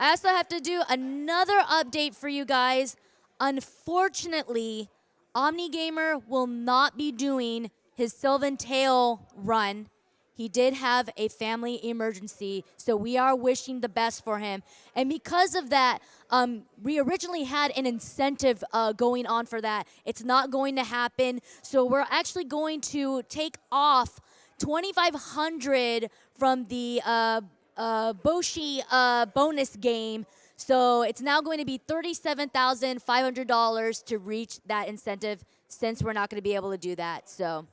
I also have to do another update for you guys. Unfortunately, OmniGamer will not be doing his Sylvan Tale run. He did have a family emergency, so we are wishing the best for him. And because of that, we originally had an incentive going on for that. It's not going to happen, so we're actually going to take off 2,500 from the Boshi bonus game. So it's now going to be $37,500 to reach that incentive since we're not going to be able to do that. So.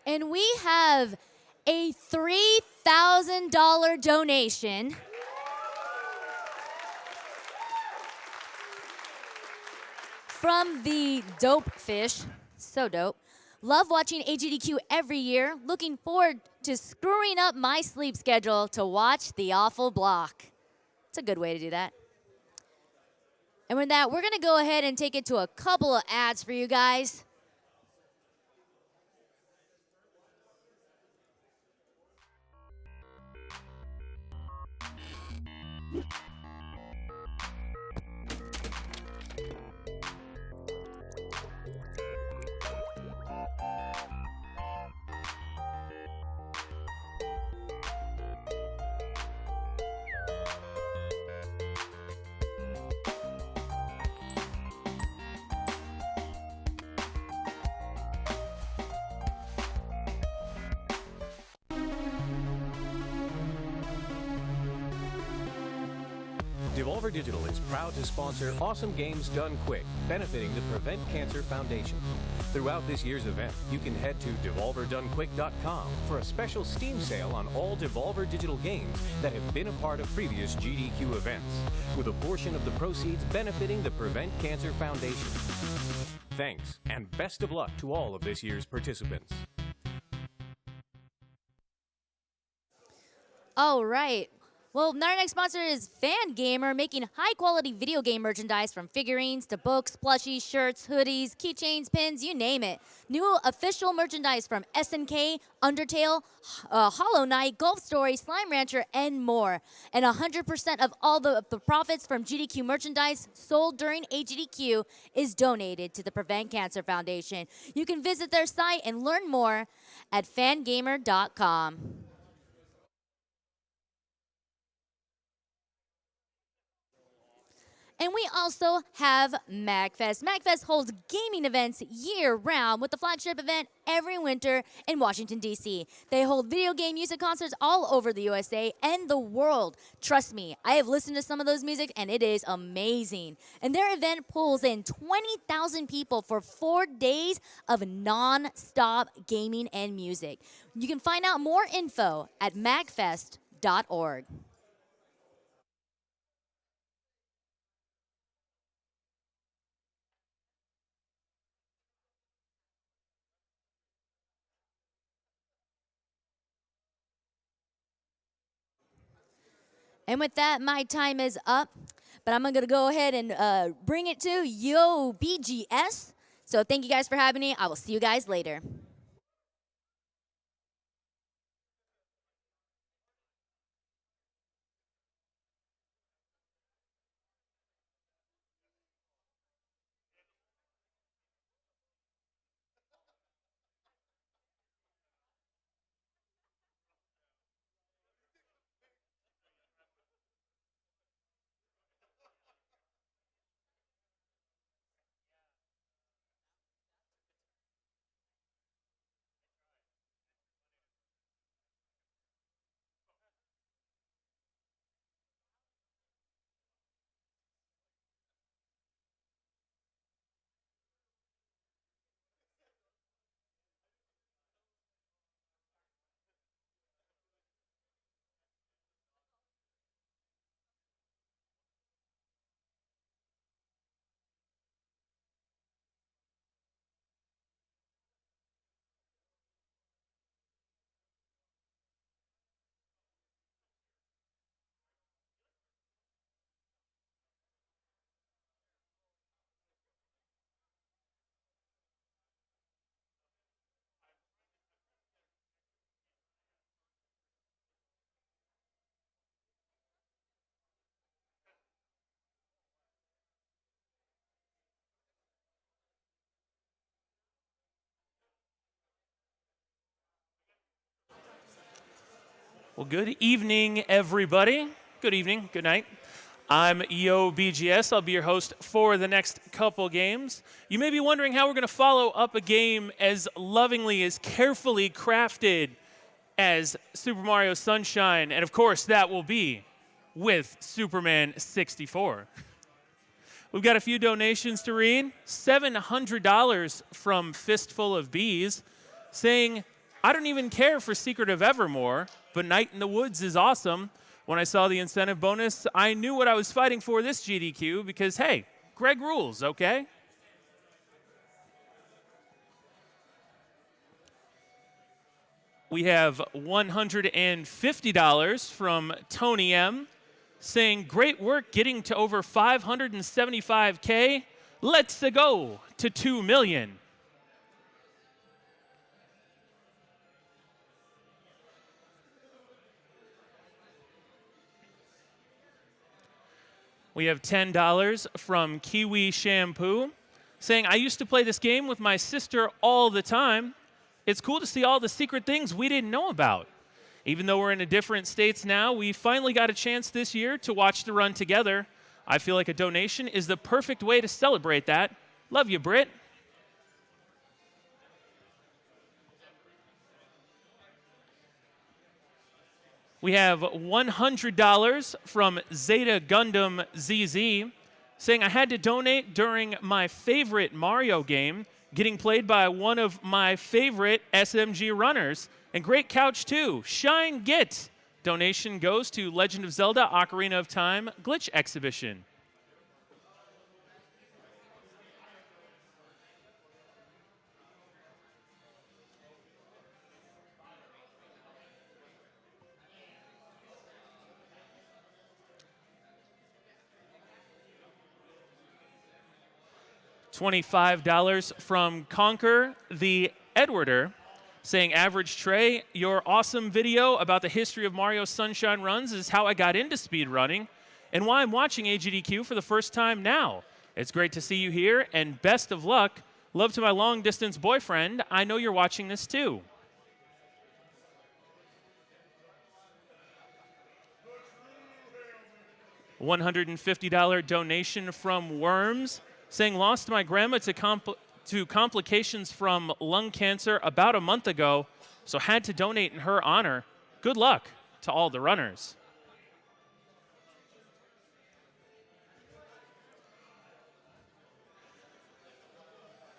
And we have a $3,000 donation from the Dope Fish. So dope. Love watching AGDQ every year. Looking forward to screwing up my sleep schedule to watch The Awful Block. It's a good way to do that. And with that, we're going to go ahead and take it to a couple of ads for you guys. Devolver Digital is proud to sponsor Awesome Games Done Quick, benefiting the Prevent Cancer Foundation. Throughout this year's event, you can head to devolverdonequick.com for a special Steam sale on all Devolver Digital games that have been a part of previous GDQ events, with a portion of the proceeds benefiting the Prevent Cancer Foundation. Thanks, and best of luck to all of this year's participants. All right. Well, our next sponsor is Fangamer, making high-quality video game merchandise from figurines to books, plushies, shirts, hoodies, keychains, pins, you name it. New official merchandise from SNK, Undertale, Hollow Knight, Golf Story, Slime Rancher, and more. And 100% of all the profits from GDQ merchandise sold during AGDQ is donated to the Prevent Cancer Foundation. You can visit their site and learn more at fangamer.com. And we also have MagFest. MagFest holds gaming events year-round with the flagship event every winter in Washington, D.C. They hold video game music concerts all over the USA and the world. Trust me, I have listened to some of those music, and it is amazing. And their event pulls in 20,000 people for 4 days of non-stop gaming and music. You can find out more info at magfest.org. And with that, my time is up. But I'm going to go ahead and bring it to Yo BGS. So thank you guys for having me. I will see you guys later. Well, good evening, everybody. Good evening, good night. I'm BGS. I'll be your host for the next couple games. You may be wondering how we're going to follow up a game as lovingly, as carefully crafted as Super Mario Sunshine, and of course, that will be with Superman 64. We've got a few donations to read. $700 from Fistful of Bees, saying, I don't even care for Secret of Evermore, but Night in the Woods is awesome. When I saw the incentive bonus, I knew what I was fighting for this GDQ because, hey, Greg rules, okay? We have $150 from Tony M, saying, great work getting to over 575K. Let's go to 2 million. We have $10 from Kiwi Shampoo, saying, I used to play this game with my sister all the time. It's cool to see all the secret things we didn't know about. Even though we're in different states now, we finally got a chance this year to watch the run together. I feel like a donation is the perfect way to celebrate that. Love you, Britt. We have $100 from Zeta Gundam ZZ, saying I had to donate during my favorite Mario game, getting played by one of my favorite SMG runners. And great couch too, Shine Git. Donation goes to Legend of Zelda Ocarina of Time Glitch Exhibition. $25 from Conquer the Edwarder, saying, average Trey, your awesome video about the history of Mario Sunshine runs is how I got into speedrunning and why I'm watching AGDQ for the first time now. It's great to see you here, and best of luck. Love to my long-distance boyfriend. I know you're watching this too. $150 donation from Worms, saying, lost my grandma to complications from lung cancer about a month ago, so had to donate in her honor. Good luck to all the runners.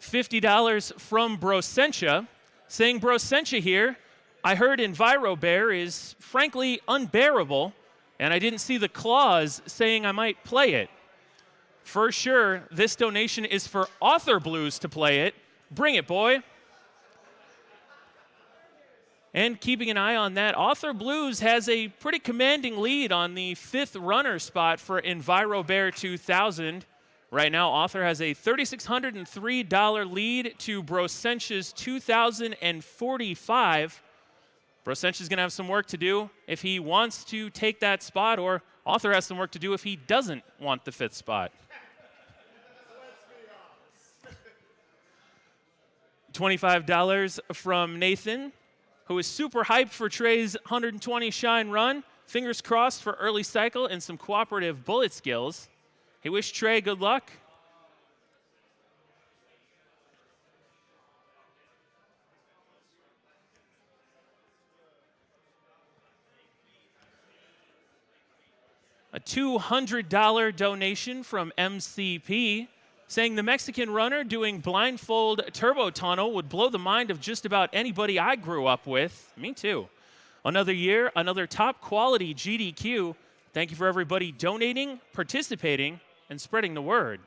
$50 from Brosentia, saying, Brosentia here, I heard EnviroBear is frankly unbearable, and I didn't see the clause saying I might play it. For sure, this donation is for Author Blues to play it. Bring it, boy. And keeping an eye on that, Author Blues has a pretty commanding lead on the 5th runner spot for EnviroBear 2000. Right now, Author has a $3,603 lead to Brosentia's 2,045. Brosentia's going to have some work to do if he wants to take that spot, or Author has some work to do if he doesn't want the 5th spot. $25 from Nathan, who is super hyped for Trey's 120 Shine run. Fingers crossed for early cycle and some cooperative bullet skills. He wished Trey good luck. A $200 donation from MCP, saying the Mexican runner doing blindfold turbo tunnel would blow the mind of just about anybody I grew up with. Me too. Another year, another top quality GDQ. Thank you for everybody donating, participating, and spreading the word.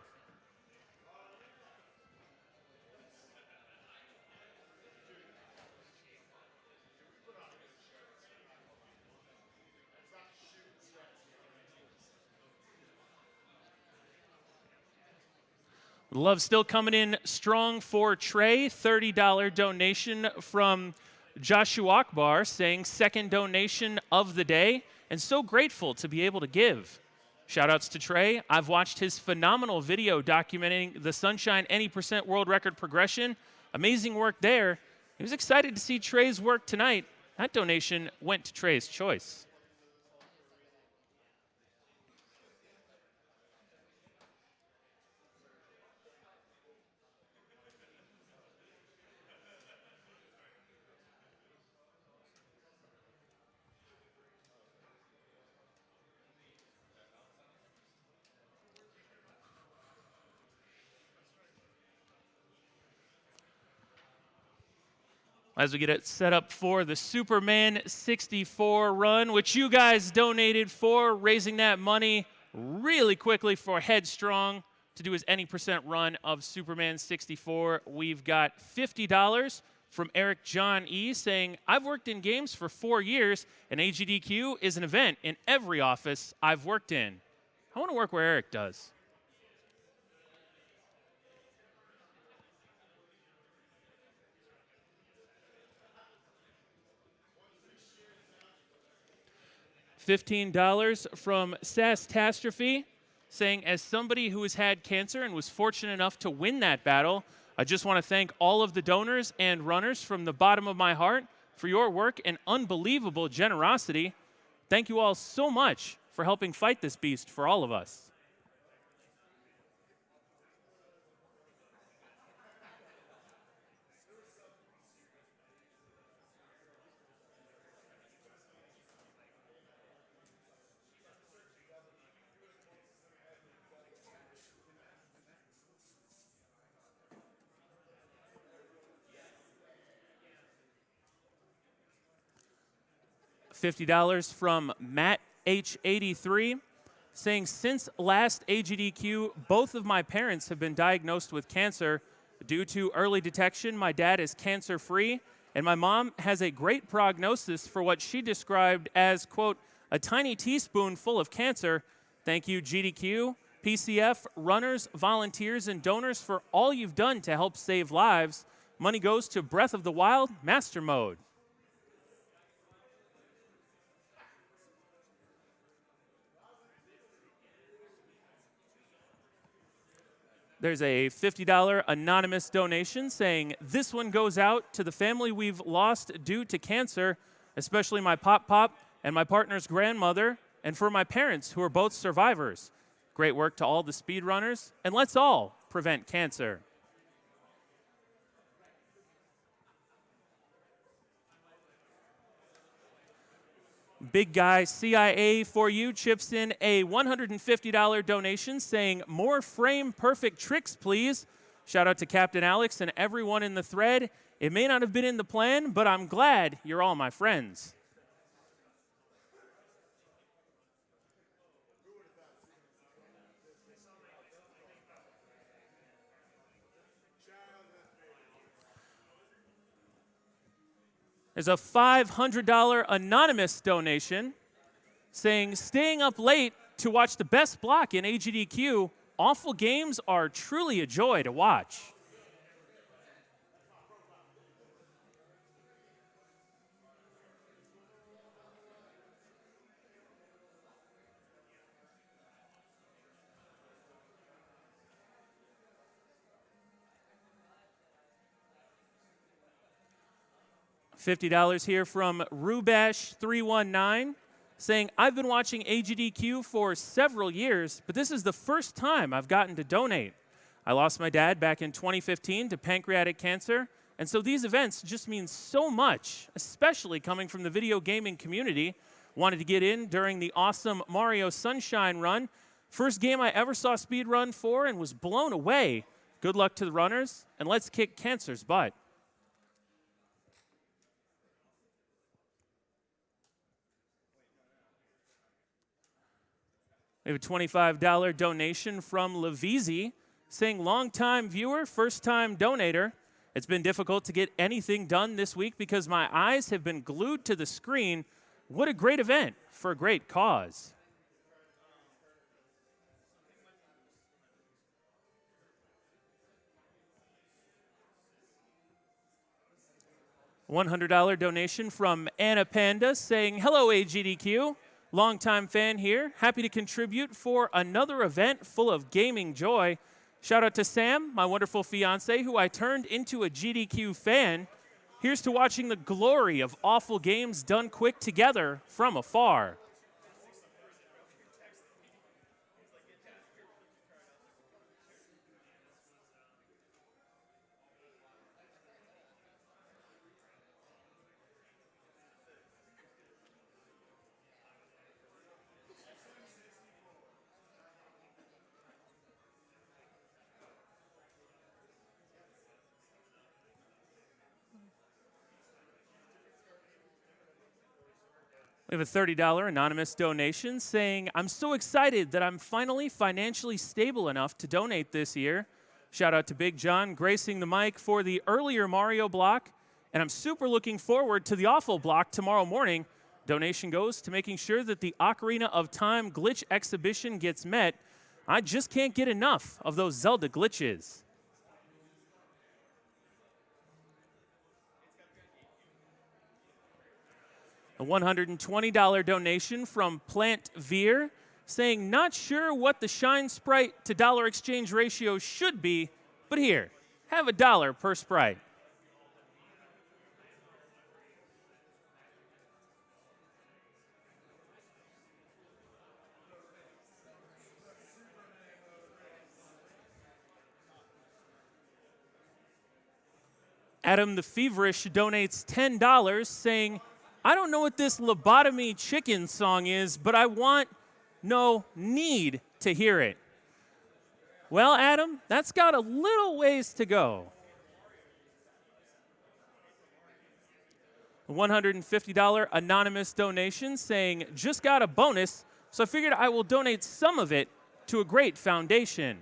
Love still coming in strong for Trey. $30 donation from Joshua Akbar, saying second donation of the day, and so grateful to be able to give. Shoutouts to Trey. I've watched his phenomenal video documenting the Sunshine Any% world record progression. Amazing work there. He was excited to see Trey's work tonight That donation went to Trey's Choice. As we get it set up for the Superman 64 run, which you guys donated for, raising that money really quickly for Headstrong to do his any percent run of Superman 64. We've got $50 from Eric John E. saying, I've worked in games for 4 years, and AGDQ is an event in every office I've worked in. I want to work where Eric does. $15 from Sastastrophe, saying, as somebody who has had cancer and was fortunate enough to win that battle, I just want to thank all of the donors and runners from the bottom of my heart for your work and unbelievable generosity. Thank you all so much for helping fight this beast for all of us. $50 from Matt H83, saying, since last AGDQ, both of my parents have been diagnosed with cancer. Due to early detection, my dad is cancer-free, and my mom has a great prognosis for what she described as, quote, a tiny teaspoon full of cancer. Thank you, GDQ, PCF, runners, volunteers, and donors for all you've done to help save lives. Money goes to Breath of the Wild Master Mode. There's a $50 anonymous donation saying, this one goes out to the family we've lost due to cancer, especially my pop and my partner's grandmother, and for my parents who are both survivors. Great work to all the speedrunners, and let's all prevent cancer. Big Guy CIA for you chips in a $150 donation saying, more frame perfect tricks, please. Shout out to Captain Alex and everyone in the thread. It may not have been in the plan, but I'm glad you're all my friends. There's a $500 anonymous donation saying, staying up late to watch the best block in AGDQ. Awful games are truly a joy to watch. $50 here from Rubash319 saying, I've been watching AGDQ for several years, but this is the first time I've gotten to donate. I lost my dad back in 2015 to pancreatic cancer, and so these events just mean so much, especially coming from the video gaming community. Wanted to get in during the awesome Mario Sunshine run. First game I ever saw Speedrun for and was blown away. Good luck to the runners, and let's kick cancer's butt. We have a $25 donation from Levizi saying, long-time viewer, first-time donator. It's been difficult to get anything done this week because my eyes have been glued to the screen. What a great event for a great cause. $100 donation from Anna Panda saying, hello, AGDQ. Longtime fan here, happy to contribute for another event full of gaming joy. Shout out to Sam, my wonderful fiance, who I turned into a GDQ fan. Here's to watching the glory of awful games done quick together from afar. We have a $30 anonymous donation saying, I'm so excited that I'm finally financially stable enough to donate this year. Shout out to Big John gracing the mic for the earlier Mario block. And I'm super looking forward to the awful block tomorrow morning. Donation goes to making sure that the Ocarina of Time glitch exhibition gets met. I just can't get enough of those Zelda glitches. A $120 donation from Plant Veer saying, not sure what the Shine Sprite to dollar exchange ratio should be, but here, have $1 per Sprite. Adam the Feverish donates $10 saying, I don't know what this lobotomy chicken song is, but I want, no, need to hear it. Well, Adam, that's got a little ways to go. A $150 anonymous donation saying, just got a bonus, so I figured I will donate some of it to a great foundation.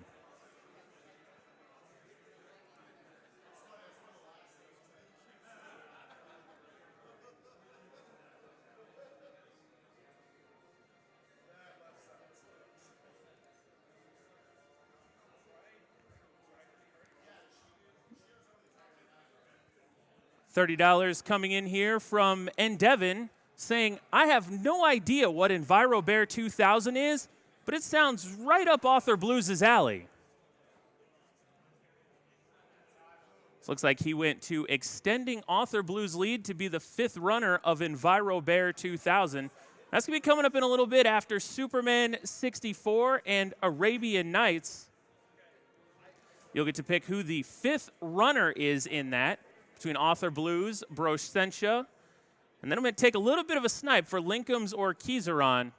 $30 coming in here from Endevin saying, I have no idea what EnviroBear 2000 is, but it sounds right up Author Blues' alley. So looks like he went to extending Author Blues' lead to be the 5th runner of EnviroBear 2000. That's going to be coming up in a little bit after Superman 64 and Arabian Nights. You'll get to pick who the 5th runner is in that, between Author Blues, Brossentia, and then I'm going to take a little bit of a snipe for Linkums or Kizaron.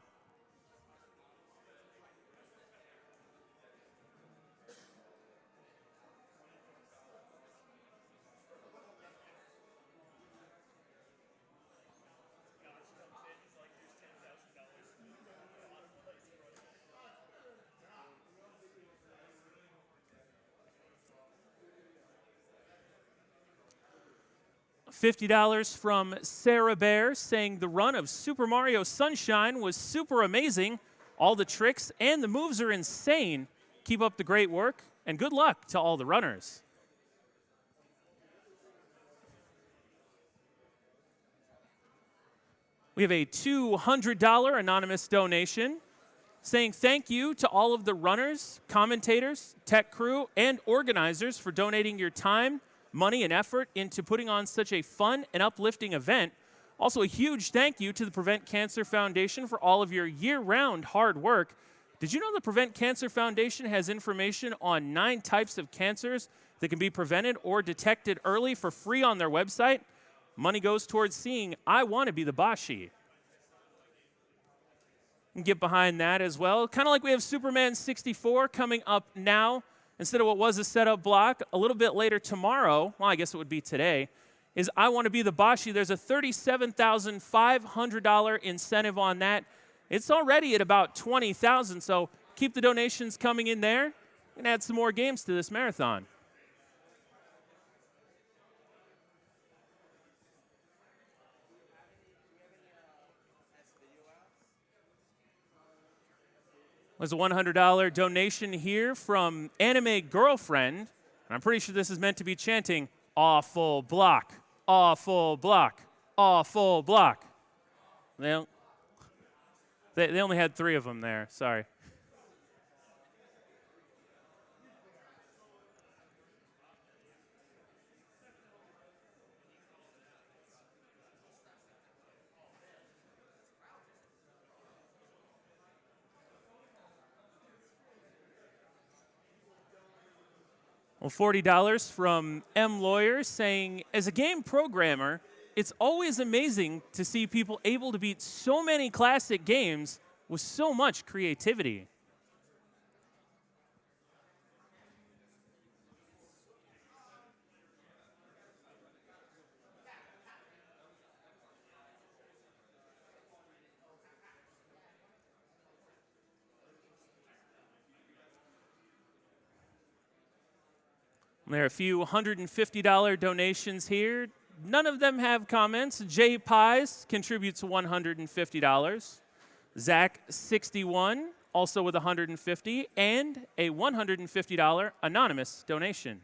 $50 from Sarah Bear saying the run of Super Mario Sunshine was super amazing. All the tricks and the moves are insane. Keep up the great work, and good luck to all the runners. We have a $200 anonymous donation saying thank you to all of the runners, commentators, tech crew, and organizers for donating your time, money, and effort into putting on such a fun and uplifting event. Also, a huge thank you to the Prevent Cancer Foundation for all of your year-round hard work. Did you know the Prevent Cancer Foundation has information on 9 types of cancers that can be prevented or detected early for free on their website? Money goes towards seeing I Want to Be the Bashi. And get behind that as well. Kind of like we have Superman 64 coming up now. Instead of what was a setup block, a little bit later tomorrow, well, I guess it would be today, is I Want to Be the Bashi. There's a $37,500 incentive on that. It's already at about $20,000, so keep the donations coming in there and add some more games to this marathon. There's a $100 donation here from Anime Girlfriend. And I'm pretty sure this is meant to be chanting, awful block, awful block, awful block. They only had 3 of them there, sorry. Well, $40 from M Lawyer saying, as a game programmer, it's always amazing to see people able to beat so many classic games with so much creativity. There are a few $150 donations here. None of them have comments. Jay Pies contributes $150. Zach 61 also with $150 and a $150 anonymous donation.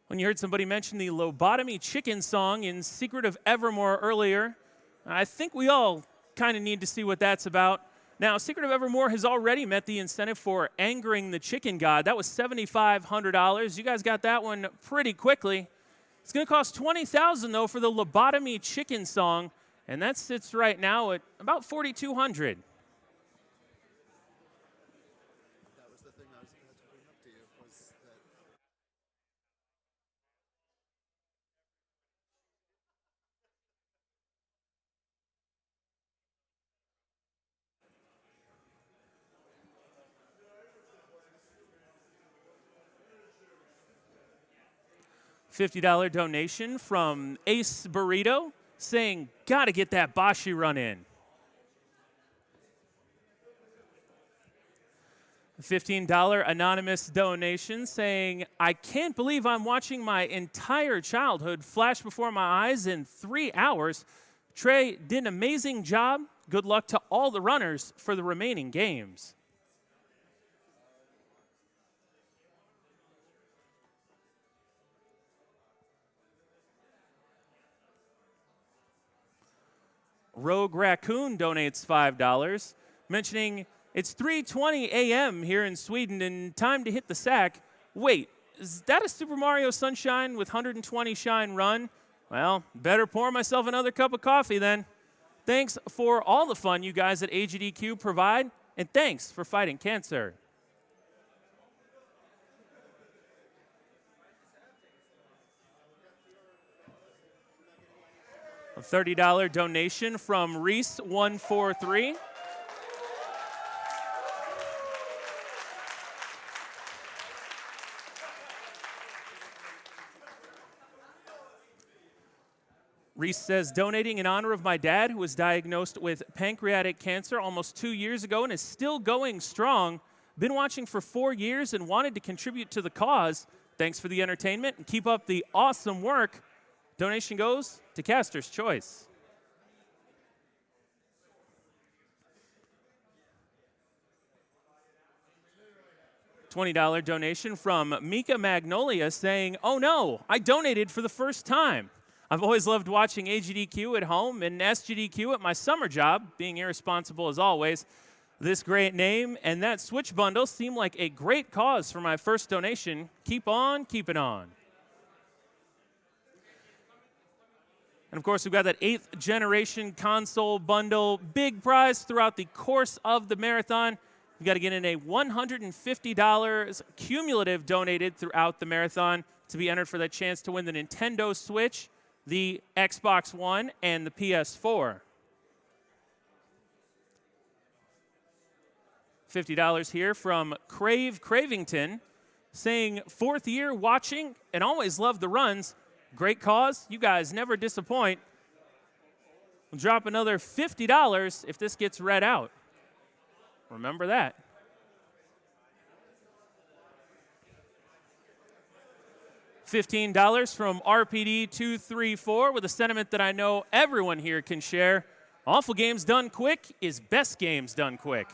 When you heard somebody mention the lobotomy chicken song in Secret of Evermore earlier, I think we all kind of need to see what that's about. Now, Secret of Evermore has already met the incentive for angering the chicken god. That was $7,500. You guys got that one pretty quickly. It's going to cost $20,000 though for the lobotomy chicken song, and that sits right now at about $4,200. $50 donation from Ace Burrito saying, gotta get that Bashi run in. $15 anonymous donation saying, I can't believe I'm watching my entire childhood flash before my eyes in 3 hours. Trey did an amazing job. Good luck to all the runners for the remaining games. Rogue Raccoon donates $5, mentioning it's 3:20 a.m. here in Sweden and time to hit the sack. Wait, is that a Super Mario Sunshine with 120 shine run? Well, better pour myself another cup of coffee then. Thanks for all the fun you guys at AGDQ provide, and thanks for fighting cancer. A $30 donation from Reese143. Reese says, donating in honor of my dad, who was diagnosed with pancreatic cancer almost 2 years ago and is still going strong. Been watching for 4 years and wanted to contribute to the cause. Thanks for the entertainment and keep up the awesome work. Donation goes to Caster's Choice. $20 donation from Mika Magnolia saying, oh no, I donated for the first time. I've always loved watching AGDQ at home and SGDQ at my summer job, being irresponsible as always. This great name and that Switch bundle seem like a great cause for my first donation. Keep on keeping on. And of course, we've got that 8th generation console bundle. Big prize throughout the course of the marathon. You've got to get in a $150 cumulative donated throughout the marathon to be entered for that chance to win the Nintendo Switch, the Xbox One, and the PS4. $50 here from Crave Cravington saying, 4th year watching and always love the runs. Great cause. You guys never disappoint. We'll drop another $50 if this gets read out. Remember that. $15 from RPD234 with a sentiment that I know everyone here can share. Awful games done quick is best games done quick.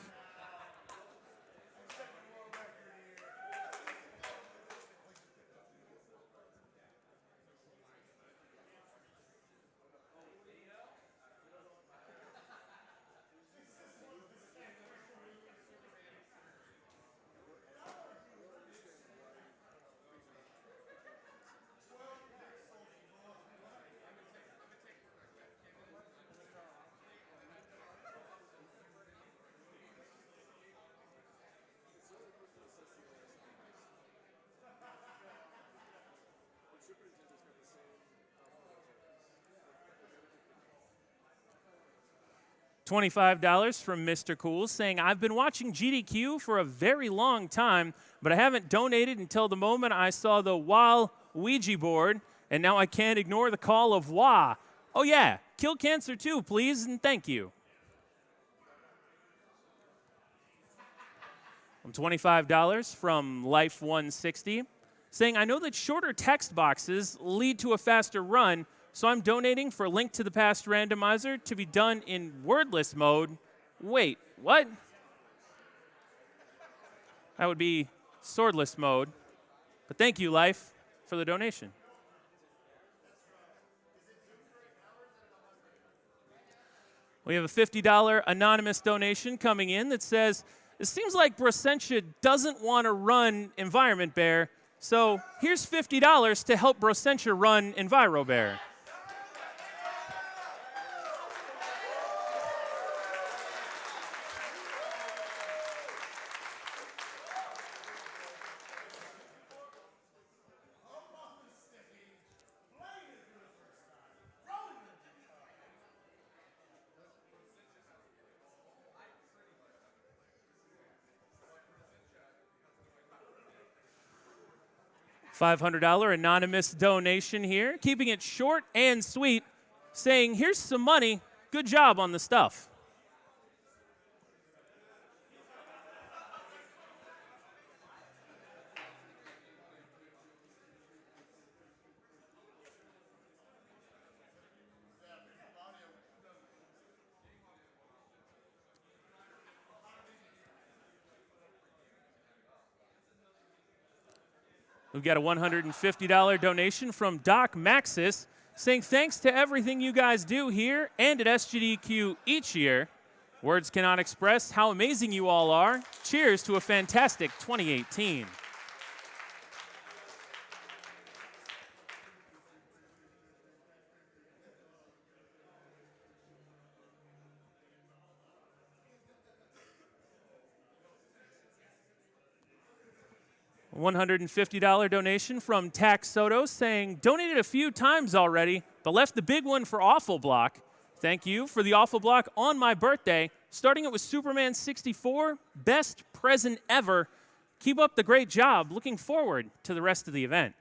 $25 from Mr. Cool saying, I've been watching GDQ for a very long time, but I haven't donated until the moment I saw the WAL Ouija board, and now I can't ignore the call of WA. Oh yeah, kill cancer too, please, and thank you. $25 from Life160 saying, I know that shorter text boxes lead to a faster run, so I'm donating for Link to the Past randomizer to be done in wordless mode. Wait, what? That would be swordless mode. But thank you, Life, for the donation. We have a $50 anonymous donation coming in that says, it seems like Brossentia doesn't want to run Environment Bear, so here's $50 to help Brossentia run EnviroBear. $500 anonymous donation here, keeping it short and sweet, saying, here's some money, good job on the stuff. We've got a $150 donation from Doc Maxis saying, thanks to everything you guys do here and at SGDQ each year. Words cannot express how amazing you all are. Cheers to a fantastic 2018. $150 donation from Tax Soto saying, donated a few times already, but left the big one for Awful Block. Thank you for the Awful Block on my birthday. Starting it with Superman 64, best present ever. Keep up the great job. Looking forward to the rest of the event.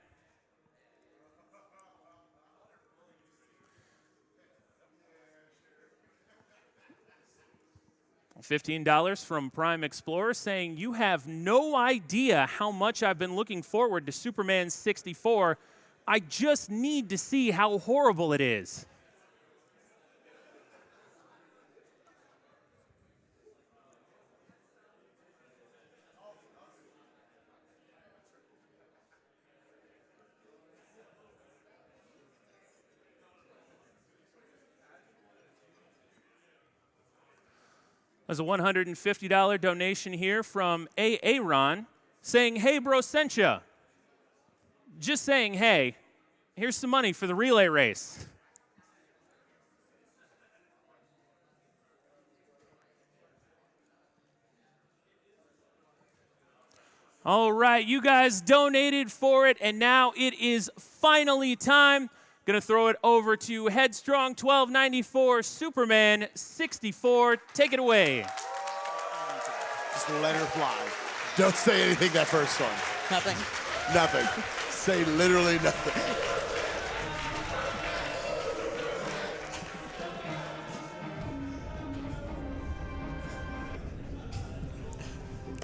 $15 from Prime Explorer saying, you have no idea how much I've been looking forward to Superman 64. I just need to see how horrible it is. There's a $150 donation here from Aaron saying, hey, Brossentia. Just saying, hey, here's some money for the relay race. All right, you guys donated for it, and now it is finally time. Gonna throw it over to headstrong1290 Superman 64. Take it away. Just let her fly. Don't say anything that first one. Nothing. Nothing. Say literally nothing.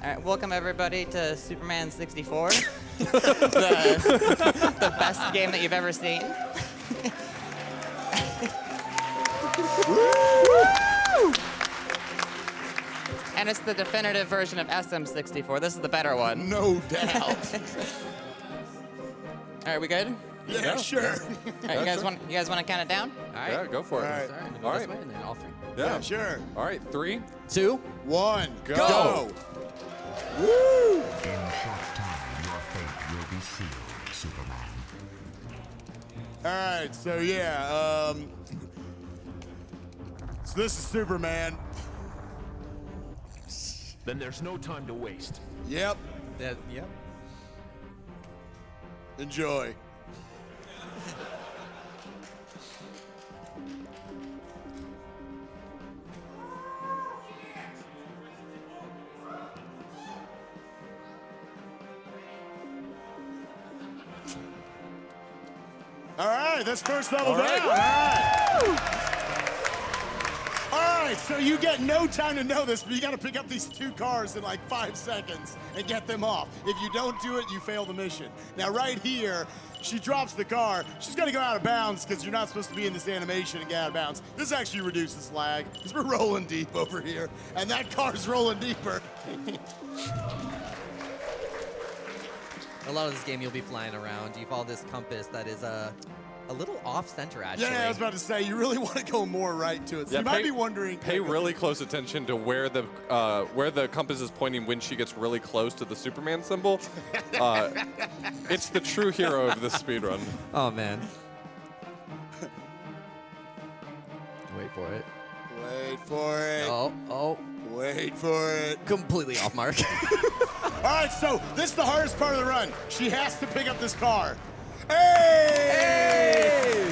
All right, welcome everybody to Superman 64, the best game that you've ever seen. And it's the definitive version of SM64. This is the better one. No doubt. All right, we good? Yeah, sure. All right, you guys want to count it down? All right. Yeah, go for it. All right. All right. This way, and then all three. Yeah, sure. All right, 3, 2, 1, Go. go. Woo! In short time, your fate will be sealed, Superman. All right, so yeah, so this is Superman. Then there's no time to waste. Yep, yep. enjoy. right, that's first level All right. down. All right, so you get no time to know this, but you got to pick up these 2 cars in like 5 seconds and get them off. If you don't do it, you fail the mission. Now, right here, she drops the car. She's got to go out of bounds because you're not supposed to be in this animation and get out of bounds. This actually reduces lag because we're rolling deep over here, and that car's rolling deeper. A lot of this game, you'll be flying around. You follow this compass that is a little off-center, actually. Yeah, I was about to say, you really want to go more right to it. So Yeah, you might be wondering. Pay really close attention to where the compass is pointing when she gets really close to the Superman symbol. It's the true hero of this speedrun. Oh, man. Wait for it. Wait for it. Oh. Wait for it. Completely off mark. All right, so this is the hardest part of the run. She has to pick up this car. Hey!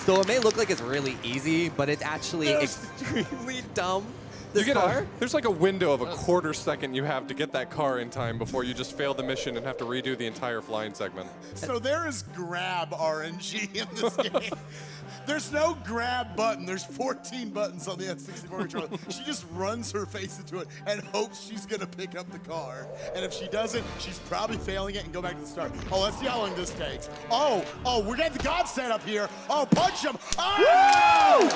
So it may look like it's really easy, but it's actually extremely dumb. This car? There's like a window of a quarter second you have to get that car in time before you just fail the mission and have to redo the entire flying segment. So there is grab RNG in this game. There's no grab button. There's 14 buttons on the N64 controller. She just runs her face into it and hopes she's going to pick up the car. And if she doesn't, she's probably failing it and go back to the start. Oh, let's see how long this takes. Oh, we got the God set up here. Oh, punch him. Oh!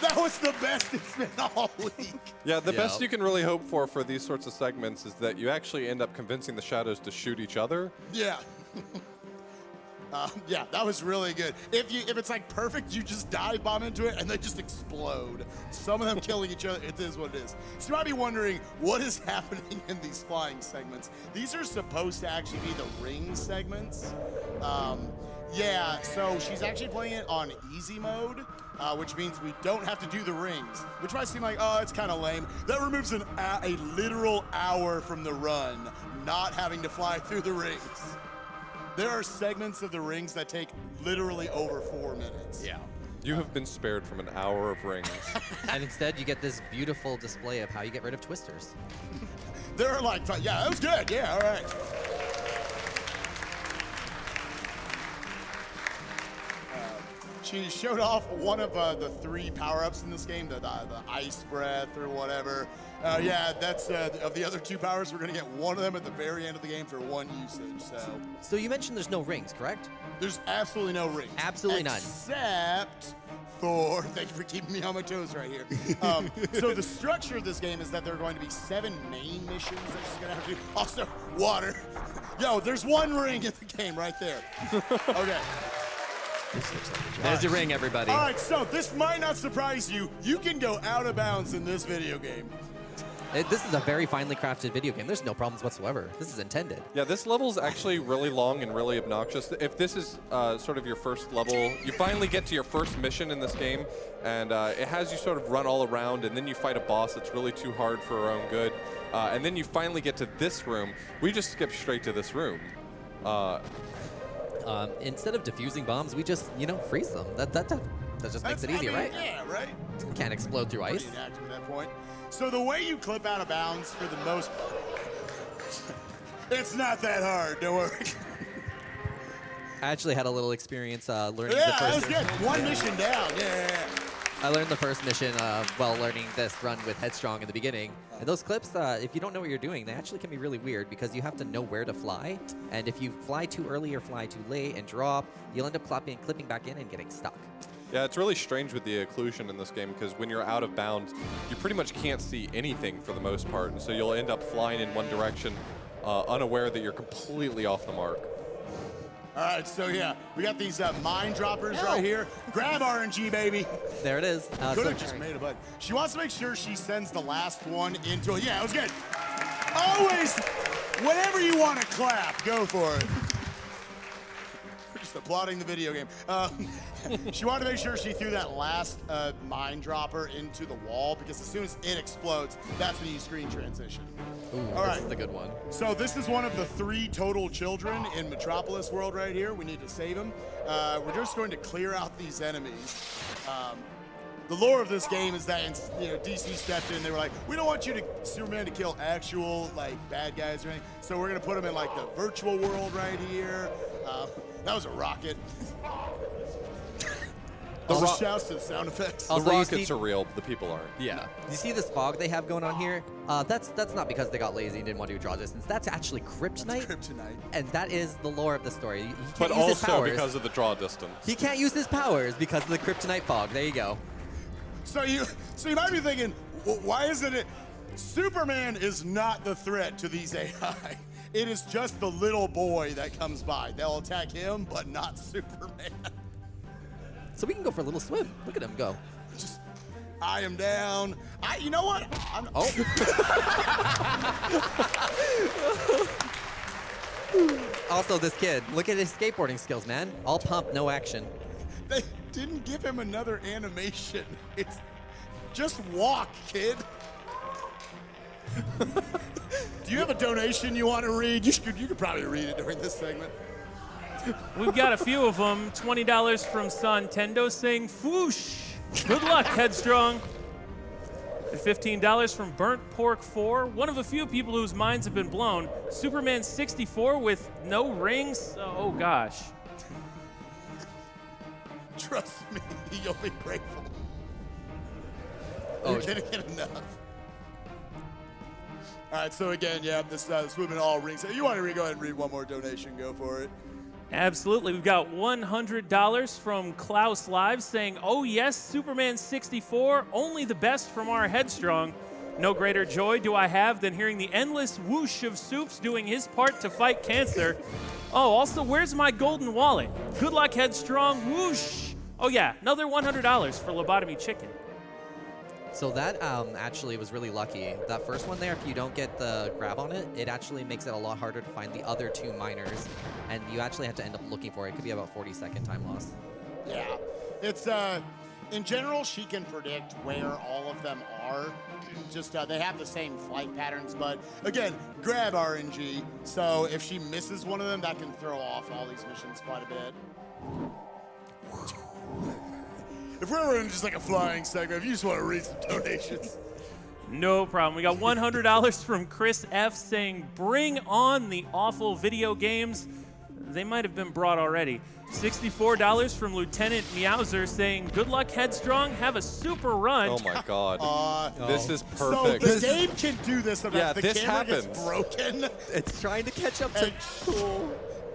That was the best it's been all week. Yeah, the best you can really hope for these sorts of segments is that you actually end up convincing the shadows to shoot each other. Yeah. Yeah, that was really good. If it's like perfect, you just dive bomb into it and they just explode. Some of them killing each other. It is what it is. So you might be wondering what is happening in these flying segments. These are supposed to actually be the ring segments. Yeah, so she's actually playing it on easy mode, which means we don't have to do the rings, which might seem like, oh, it's kind of lame. That removes a literal hour from the run, not having to fly through the rings. There are segments of the rings that take literally over 4 minutes. Yeah. You have been spared from an hour of rings. And instead, you get this beautiful display of how you get rid of twisters. They're like, yeah, that was good. Yeah, all right. She showed off one of the 3 power-ups in this game, the ice breath or whatever. Yeah, that's of the other 2 powers. We're going to get one of them at the very end of the game for 1 usage. So you mentioned there's no rings, correct? There's absolutely no rings. Absolutely none. Except for, thank you for keeping me on my toes right here. So the structure of this game is that there are going to be 7 main missions that she's going to have to do. Also, water. Yo, there's 1 ring in the game right there. Okay. There's your ring, everybody. All right, so this might not surprise you. You can go out of bounds in this video game. This is a very finely crafted video game. There's no problems whatsoever. This is intended. Yeah, this level's actually really long and really obnoxious. If this is sort of your first level, you finally get to your first mission in this game, and it has you sort of run all around, and then you fight a boss that's really too hard for our own good. And then you finally get to this room. We just skip straight to this room. Instead of defusing bombs, we just, freeze them. That just makes it easier, right? Yeah, right? Can't explode through ice. Pretty inactive at that point. So the way you clip out of bounds for the most part, it's not that hard, don't worry. I actually had a little experience learning Yeah, the first. that was good. 1 mission down. Yeah. I learned the first mission while learning this run with Headstrong in the beginning. And those clips, if you don't know what you're doing, they actually can be really weird because you have to know where to fly. And if you fly too early or fly too late and drop, you'll end up clipping back in and getting stuck. Yeah, it's really strange with the occlusion in this game because when you're out of bounds, you pretty much can't see anything for the most part. And so you'll end up flying in one direction, unaware that you're completely off the mark. All right, so yeah, we got these mine droppers right here. Grab RNG, baby. There it is. Could have just made a button. She wants to make sure she sends the last one into it. Yeah, it was good. Always, whenever you want to clap, go for it. We're just applauding the video game. She wanted to make sure she threw that last mine dropper into the wall because as soon as it explodes, that's when you screen transition. Ooh, all right. This is the good one. So this is one of the 3 total children in Metropolis World right here. We need to save them. We're just going to clear out these enemies. the lore of this game is that DC stepped in. They were like, we don't want Superman to kill actual like bad guys or anything, so we're gonna put him in like the virtual world right here. That was a rocket. The shouts to the sound effects. The rockets are real, the people aren't. Yeah. You see this fog they have going on here? That's not because they got lazy and didn't want to do draw distance. That's actually kryptonite. That's kryptonite. And that is the lore of the story. He can't But use his also powers. because of the draw distance. He can't use his powers because of the kryptonite fog. There you go. So you might be thinking, why isn't it? Superman is not the threat to these AI. It is just the little boy that comes by. They'll attack him, but not Superman. So we can go for a little swim. Look at him go. Just, I am down. You know what? Also, this kid, look at his skateboarding skills, man. All pump, no action. They didn't give him another animation. It's just walk, kid. Do you have a donation you want to read? You could probably read it during this segment. We've got a few of them. $20 from Santendo saying, "Foosh." Good luck, Headstrong. And $15 from Burnt Pork 4. One of a few people whose minds have been blown. Superman 64 with no rings. Oh gosh. Trust me, you'll be grateful. Oh. You're gonna get enough. All right, so again, yeah, this women all rings. You want to go ahead and read one more donation? Go for it. Absolutely. We've got $100 from Klaus Live saying, "Oh yes, Superman 64, only the best from our Headstrong. No greater joy do I have than hearing the endless whoosh of Soups doing his part to fight cancer. Oh, also, where's my golden wallet? Good luck, Headstrong, whoosh." Oh yeah, another $100 for Lobotomy Chicken. So that actually was really lucky. That first one there, if you don't get the grab on it, it actually makes it a lot harder to find the other two miners, and you actually have to end up looking for it. It could be about 40-second time loss. Yeah, it's in general, she can predict where all of them are. Just they have the same flight patterns, but again, grab RNG. So if she misses one of them, that can throw off all these missions quite a bit. If we're in just like a flying segment, if you just want to read some donations. No problem. We got $100 from Chris F saying, "Bring on the awful video games." They might have been brought already. $64 from Lieutenant Meowser saying, "Good luck, Headstrong. Have a super run." Oh my God. This is So perfect. the game can do this if Yeah, the this camera happens. gets broken. It's trying to catch up to...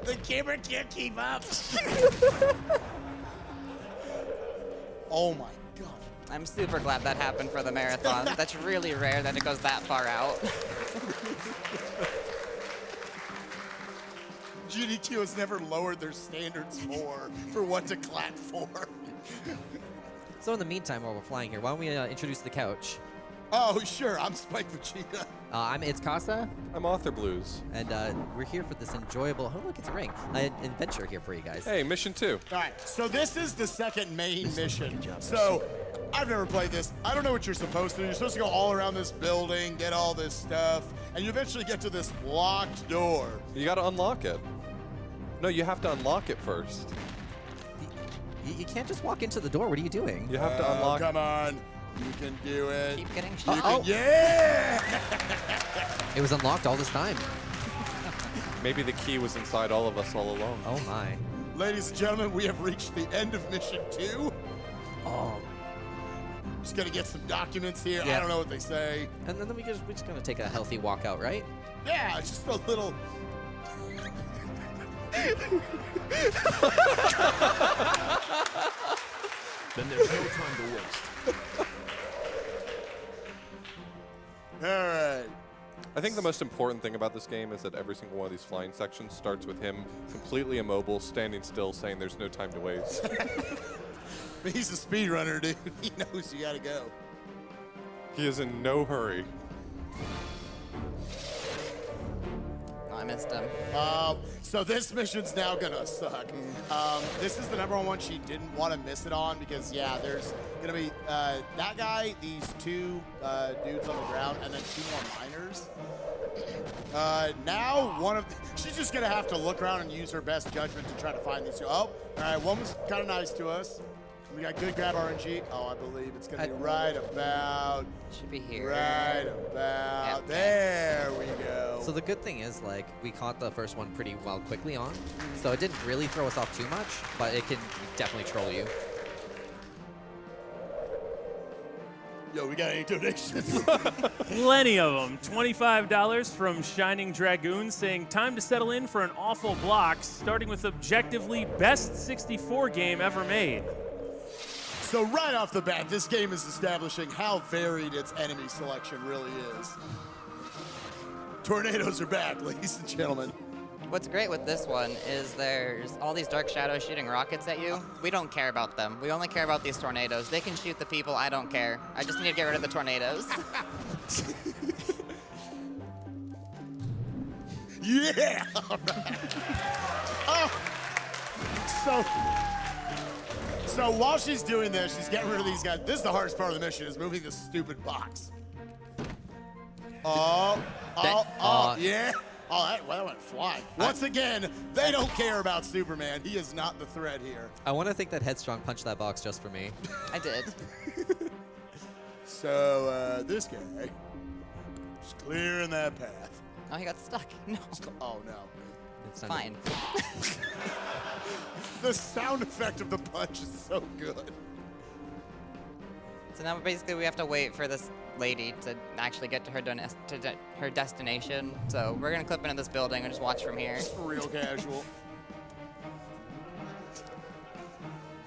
The camera can't keep up. Oh my God. I'm super glad that happened for the marathon. That's really rare that it goes that far out. GDQ has never lowered their standards more for what to clap for. So in the meantime, while we're flying here, why don't we introduce the couch? Oh, sure. I'm Spike Vegeta. It's Casa, I'm Author Blues. and we're here for this enjoyable, oh look, it's a ring, adventure here for you guys. Hey, mission 2. All right, so this is the second main mission. So I've never played this. I don't know what you're supposed to do. You're supposed to go all around this building, get all this stuff, and you eventually get to this locked door. You got to unlock it. No, you have to unlock it first. You can't just walk into the door. What are you doing? You have to unlock Come on. You can do it. Keep getting You shot. can, yeah! It was unlocked all this time. Maybe the key was inside all of us all along. Oh my. Ladies and gentlemen, we have reached the end of mission 2. Oh. Just gonna get some documents here. Yeah. I don't know what they say. And then we're just gonna take a healthy walk out, right? Yeah, it's just a little. Then there's no time to waste. All right. I think the most important thing about this game is that every single one of these flying sections starts with him completely immobile, standing still, saying there's no time to waste. He's a speedrunner, dude. He knows you gotta go. He is in no hurry. Oh, I missed him. So this mission's now gonna suck. This is the #1 one she didn't want to miss it on because, yeah, there's gonna be that guy, these two dudes on the ground, and then 2 more miners. Now she's just gonna have to look around and use her best judgment to try to find these two. Oh, all right, one was kind of nice to us. We got good grab RNG. Oh, I believe it's going to be right about. Should be here. Right about. Yep. There we go. So the good thing is, like, we caught the first one pretty well quickly on, so it didn't really throw us off too much, but it can definitely troll you. Yo, we got any donations? Plenty of them. $25 from Shining Dragoon saying, time to settle in for an awful block, starting with objectively best 64 game ever made. So right off the bat, this game is establishing how varied its enemy selection really is. Tornadoes are back, ladies and gentlemen. What's great with this one is there's all these dark shadows shooting rockets at you. We don't care about them. We only care about these tornadoes. They can shoot the people. I don't care. I just need to get rid of the tornadoes. Yeah! All right. So while she's doing this, she's getting rid of these guys. This is the hardest part of the mission, is moving this stupid box. Yeah. Oh, that went flying. Once again, they don't care about Superman. He is not the threat here. I want to think that Headstrong punched that box just for me. I did. So this guy, just clearing that path. Oh, he got stuck. No. Oh, no. It's not Fine. The sound effect of the punch is so good. So now basically we have to wait for this lady to actually get to her destination. So we're gonna clip into this building and just watch from here. Just real casual.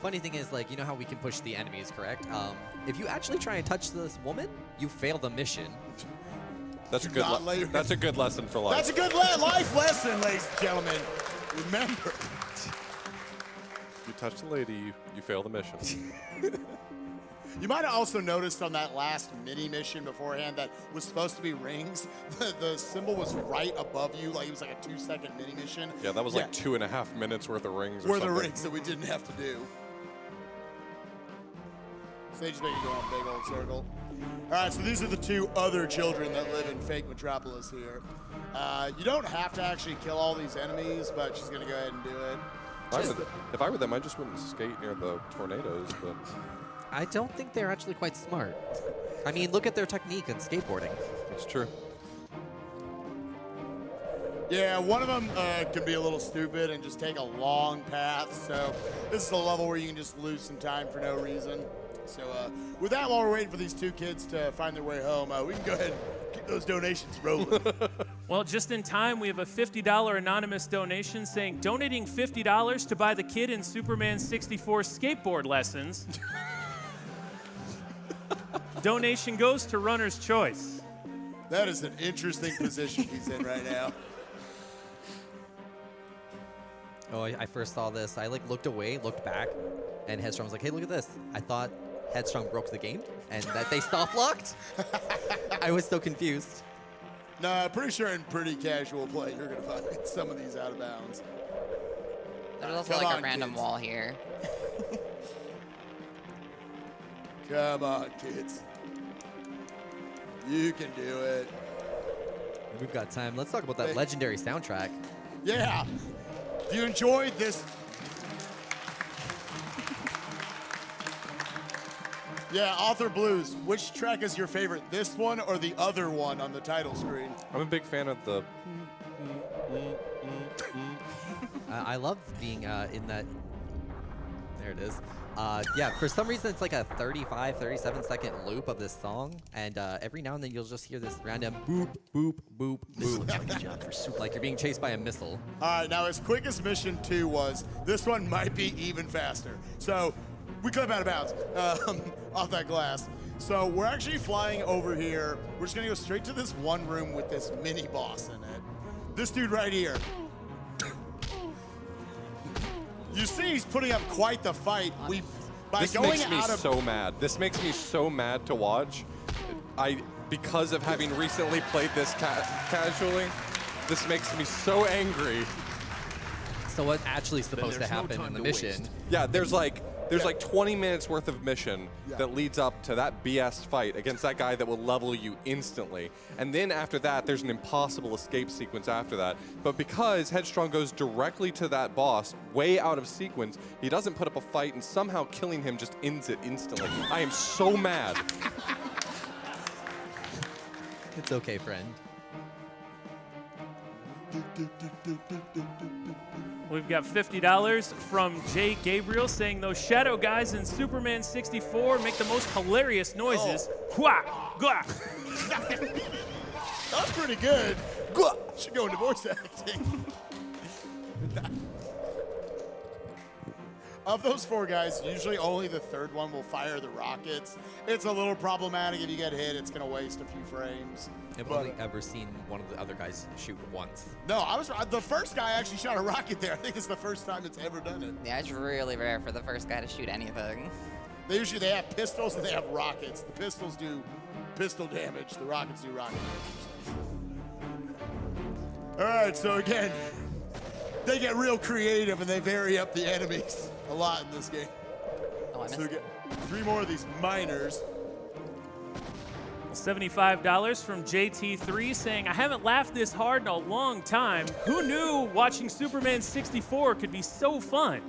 Funny thing is, like, you know how we can push the enemies, correct? If you actually try and touch this woman, you fail the mission. That's a good. That's a good lesson for life. That's a good life lesson, ladies and gentlemen. Remember. If you touch the lady, you fail the mission. You might have also noticed on that last mini mission beforehand that was supposed to be rings. The symbol was right above you, like it was like a 2-second mini mission. Yeah, that was like 2.5 minutes worth of rings. Or Were the something. rings that we didn't have to do. So they just make it go on a big old circle. All right, so these are the two other children that live in fake Metropolis here. You don't have to actually kill all these enemies, but she's gonna go ahead and do it. If I were them, I just wouldn't skate near the tornadoes, but. I don't think they're actually quite smart. I mean, look at their technique in skateboarding. It's true. Yeah, one of them can be a little stupid and just take a long path. So this is a level where you can just lose some time for no reason. So with that, while we're waiting for these two kids to find their way home, we can go ahead and keep those donations rolling. Well, just in time, we have a $50 anonymous donation saying, donating $50 to buy the kid in Superman 64 skateboard lessons. Donation goes to Runner's Choice. That is an interesting position he's in right now. Oh, I first saw this. I like looked away, looked back, and Headstrong was like, "Hey, look at this." I thought Headstrong broke the game and that they soft locked. I was so confused. No, pretty sure in pretty casual play you're gonna find some of these out of bounds. There's also Come like on, a random kids. wall here. Come on, kids. You can do it. We've got time. Let's talk about that legendary soundtrack. Yeah. If you enjoyed this. Yeah, Author Blues. Which track is your favorite? This one or the other one on the title screen? I'm a big fan of the. I love being in that. There it is. Yeah, for some reason it's like a 35, 37-second loop of this song, and every now and then you'll just hear this random boop, boop, boop, boop. Like you're being chased by a missile. All right, now as quick as Mission 2 was, this one might be even faster. So we clip out of bounds off that glass. So we're actually flying over here. We're just gonna go straight to this one room with this mini boss in it. This dude right here. You see he's putting up quite the fight. This makes me so mad. This makes me so mad to watch. Because of having recently played this casually, this makes me so angry. So what's actually supposed to happen in the mission? Yeah, there's like There's like 20 minutes worth of mission that leads up to that BS fight against that guy that will level you instantly. And then after that, there's an impossible escape sequence after that. But because Headstrong goes directly to that boss, way out of sequence, he doesn't put up a fight, and somehow killing him just ends it instantly. I am so mad. It's okay, friend. We've got $50 from Jay Gabriel saying those shadow guys in Superman 64 make the most hilarious noises. Hua! Gua! That was pretty good. Should go into voice acting. Of those 4 guys, usually only the 3rd one will fire the rockets. It's a little problematic. If you get hit, it's going to waste a few frames. I've only ever seen one of the other guys shoot once. No, the first guy actually shot a rocket there. I think it's the first time it's ever done it. Yeah, it's really rare for the first guy to shoot anything. They have pistols and they have rockets. The pistols do pistol damage. The rockets do rocket damage. All right, so again, they get real creative and they vary up the enemies a lot in this game. Oh, I missed So we it. get 3 more of these miners. $75 from JT3 saying, I haven't laughed this hard in a long time. Who knew watching Superman 64 could be so fun?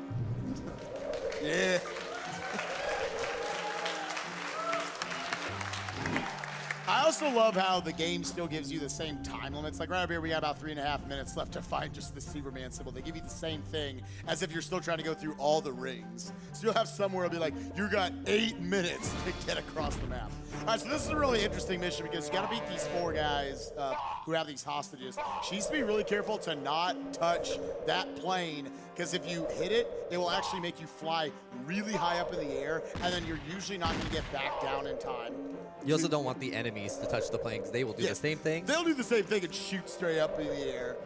Yeah. I also love how the game still gives you the same time limits. Like right up here, we got about 3.5 minutes left to find just the Superman symbol. They give you the same thing as if you're still trying to go through all the rings. So you'll have somewhere it'll be like, you got 8 minutes to get across the map. All right, so this is a really interesting mission because you got to beat these 4 guys who have these hostages. She needs to be really careful to not touch that plane because if you hit it, it will actually make you fly really high up in the air, and then you're usually not going to get back down in time. You also don't want the enemies to touch the plane because they will do the same thing. They'll do the same thing and shoot straight up in the air,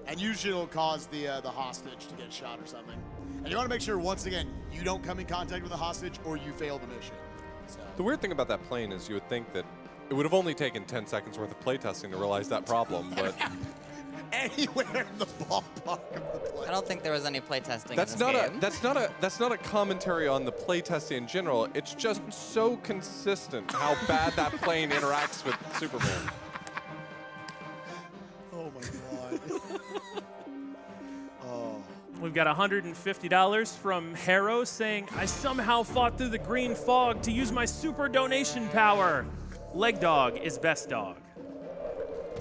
and usually it'll cause the hostage to get shot or something. And you want to make sure, once again, you don't come in contact with the hostage or you fail the mission. So. The weird thing about that plane is you would think that it would have only taken 10 seconds worth of playtesting to realize that problem, but anywhere in the ballpark of the plane. I don't think there was any playtesting. that's in this not game. that's not a commentary on the playtesting in general. It's just so consistent how bad that plane interacts with Superman. Oh my god. Oh. We've got $150 from Harrow saying, I somehow fought through the green fog to use my super donation power. Leg dog is best dog.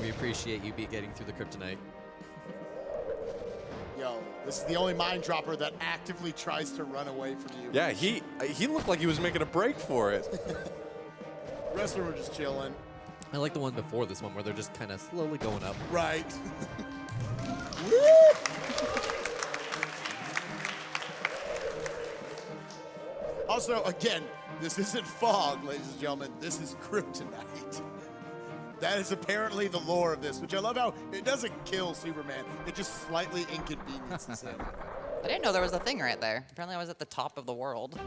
We appreciate you getting through the kryptonite. Yo, this is the only mine dropper that actively tries to run away from you. Yeah, he looked like he was making a break for it. The rest of them are just chilling. I like the one before this one where they're just kind of slowly going up. Right. Also, again, this isn't fog, ladies and gentlemen. This is kryptonite. That is apparently the lore of this, which I love how it doesn't kill Superman. It just slightly inconveniences him. I didn't know there was a thing right there. Apparently I was at the top of the world.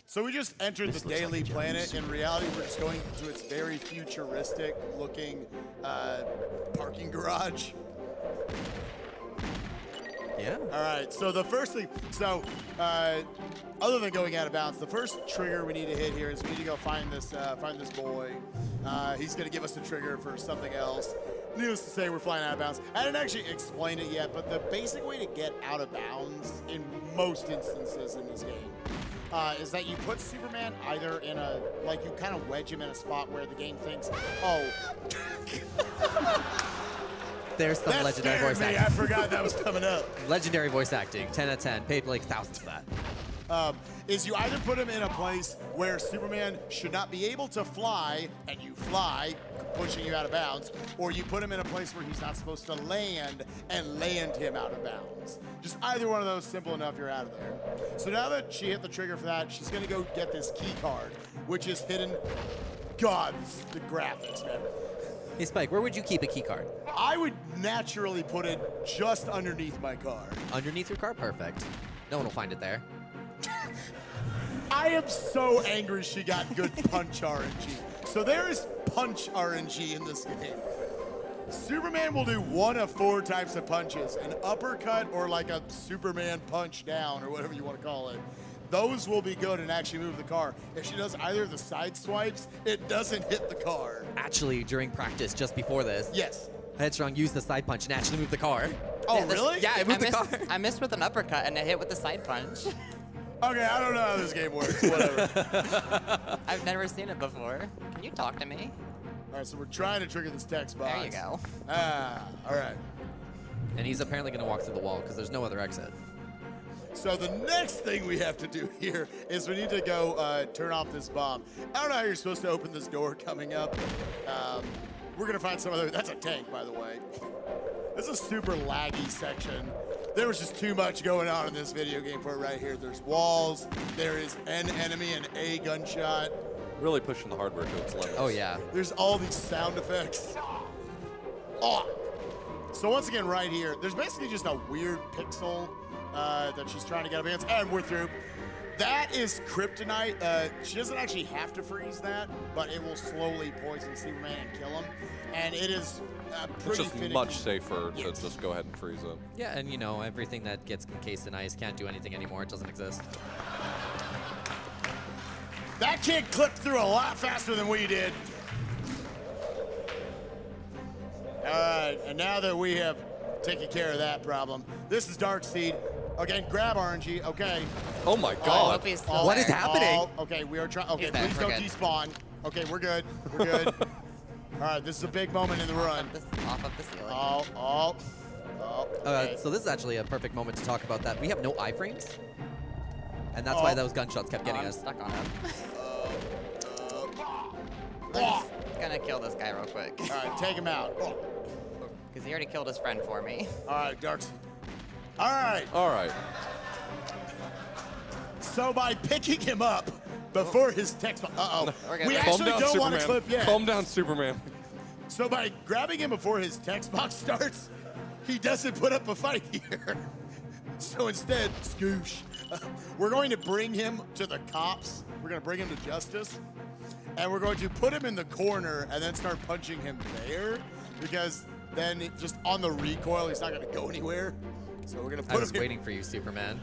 So we just entered the Daily Planet. In reality, we're just going to its very futuristic-looking parking garage. Yeah. All right, so the first thing, other than going out of bounds, the first trigger we need to hit here is we need to go find this boy. He's gonna give us the trigger for something else. Needless to say, we're flying out of bounds. I didn't actually explain it yet, but the basic way to get out of bounds in most instances in this game is that you put Superman either in you kind of wedge him in a spot where the game thinks, oh. There's some That legendary scared voice me. acting. I forgot that was coming up. Legendary voice acting, 10 out of 10. Paid like thousands for that. Is you either put him in a place where Superman should not be able to fly, and you fly, pushing you out of bounds, or you put him in a place where he's not supposed to land, and land him out of bounds. Just either one of those, simple enough, you're out of there. So now that she hit the trigger for that, she's gonna go get this key card, which is hidden. God, the graphics, man. Hey, Spike, where would you keep a key card? I would naturally put it just underneath my car. Underneath your car? Perfect. No one will find it there. I am so angry she got good punch RNG. So there is punch RNG in this game. Superman will do one of 4 types of punches, an uppercut or like a Superman punch down or whatever you want to call it. those will be good and actually move the car. If she does either of the side swipes, it doesn't hit the car. Actually, during practice, just before this, Yes. Headstrong used the side punch and actually moved the car. Oh, Yeah, really? Yeah, it moved the car. I missed with an uppercut and I hit with the side punch. Okay, I don't know how this game works. Whatever. I've never seen it before. Can you talk to me? All right, so we're trying to trigger this text box. There you go. All right. And he's apparently going to walk through the wall because there's no other exit. So the next thing we have to do here is we need to go turn off this bomb. I don't know how you're supposed to open this door coming up. We're gonna find some other, that's a tank, by the way. This is a super laggy section. There was just too much going on in this video game for it right here. There's walls, there is an enemy and a gunshot. Really pushing the hardware to its limits. Oh, yeah. There's all these sound effects. Oh. So once again, right here, there's basically just a weird pixel that she's trying to get up against, and we're through. That is kryptonite. She doesn't actually have to freeze that, but it will slowly poison Superman and kill him. And it is It's pretty just finicky. much safer to just go ahead and freeze it. Yeah, and you know, everything that gets encased in ice can't do anything anymore. It doesn't exist. That kid clipped through a lot faster than we did. All right, and now that we have taken care of that problem, this is Darkseid. Okay, grab RNG. Okay. Oh my Oh, God. hope he's still What there. is happening? Okay, we are trying. Okay, He's there, please we're don't good. despawn. Okay, we're good. We're good. All right, this is a big moment in the run. Off of the ceiling. Oh. Okay. So this is actually a perfect moment to talk about that. We have no iframes, and that's why those gunshots kept getting I'm us. stuck on him. Oh. I'm gonna kill this guy real quick. All right, take him out. Because he already killed his friend for me. All right, Darks. All right. All right. So by picking him up before his text, We're good. we Calm actually Calm down, don't Superman. want to clip yet. Calm down, Superman. So by grabbing him before his text box starts, he doesn't put up a fight here. So instead, scoosh. We're going to bring him to the cops. We're going to bring him to justice. And we're going to put him in the corner and then start punching him there. Because then just on the recoil, he's not going to go anywhere. So we're going to I put was him waiting for you, Superman.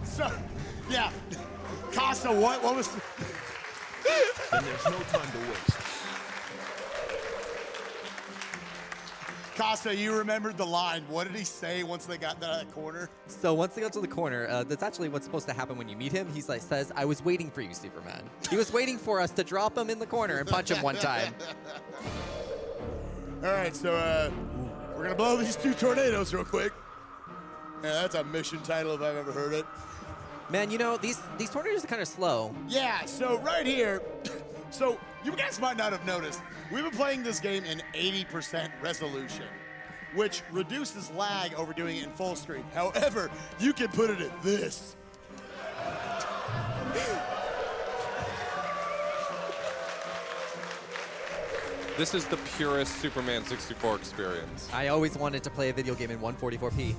So, yeah. Costa, what was... Then there's no time to waste. Costa, you remembered the line. What did he say once they got to that corner? So once they got to the corner, that's actually what's supposed to happen when you meet him. He's like says, "I was waiting for you, Superman." He was waiting for us to drop him in the corner and punch him one time. All right, so we're gonna blow these two tornadoes real quick. Yeah, that's a mission title if I've ever heard it. Man, you know these tornadoes are kind of slow. Yeah, so right here, so you guys might not have noticed, we've been playing this game in 80% resolution, which reduces lag over doing it in full screen. However, you can put it at this. This is the purest Superman 64 experience. I always wanted to play a video game in 144p.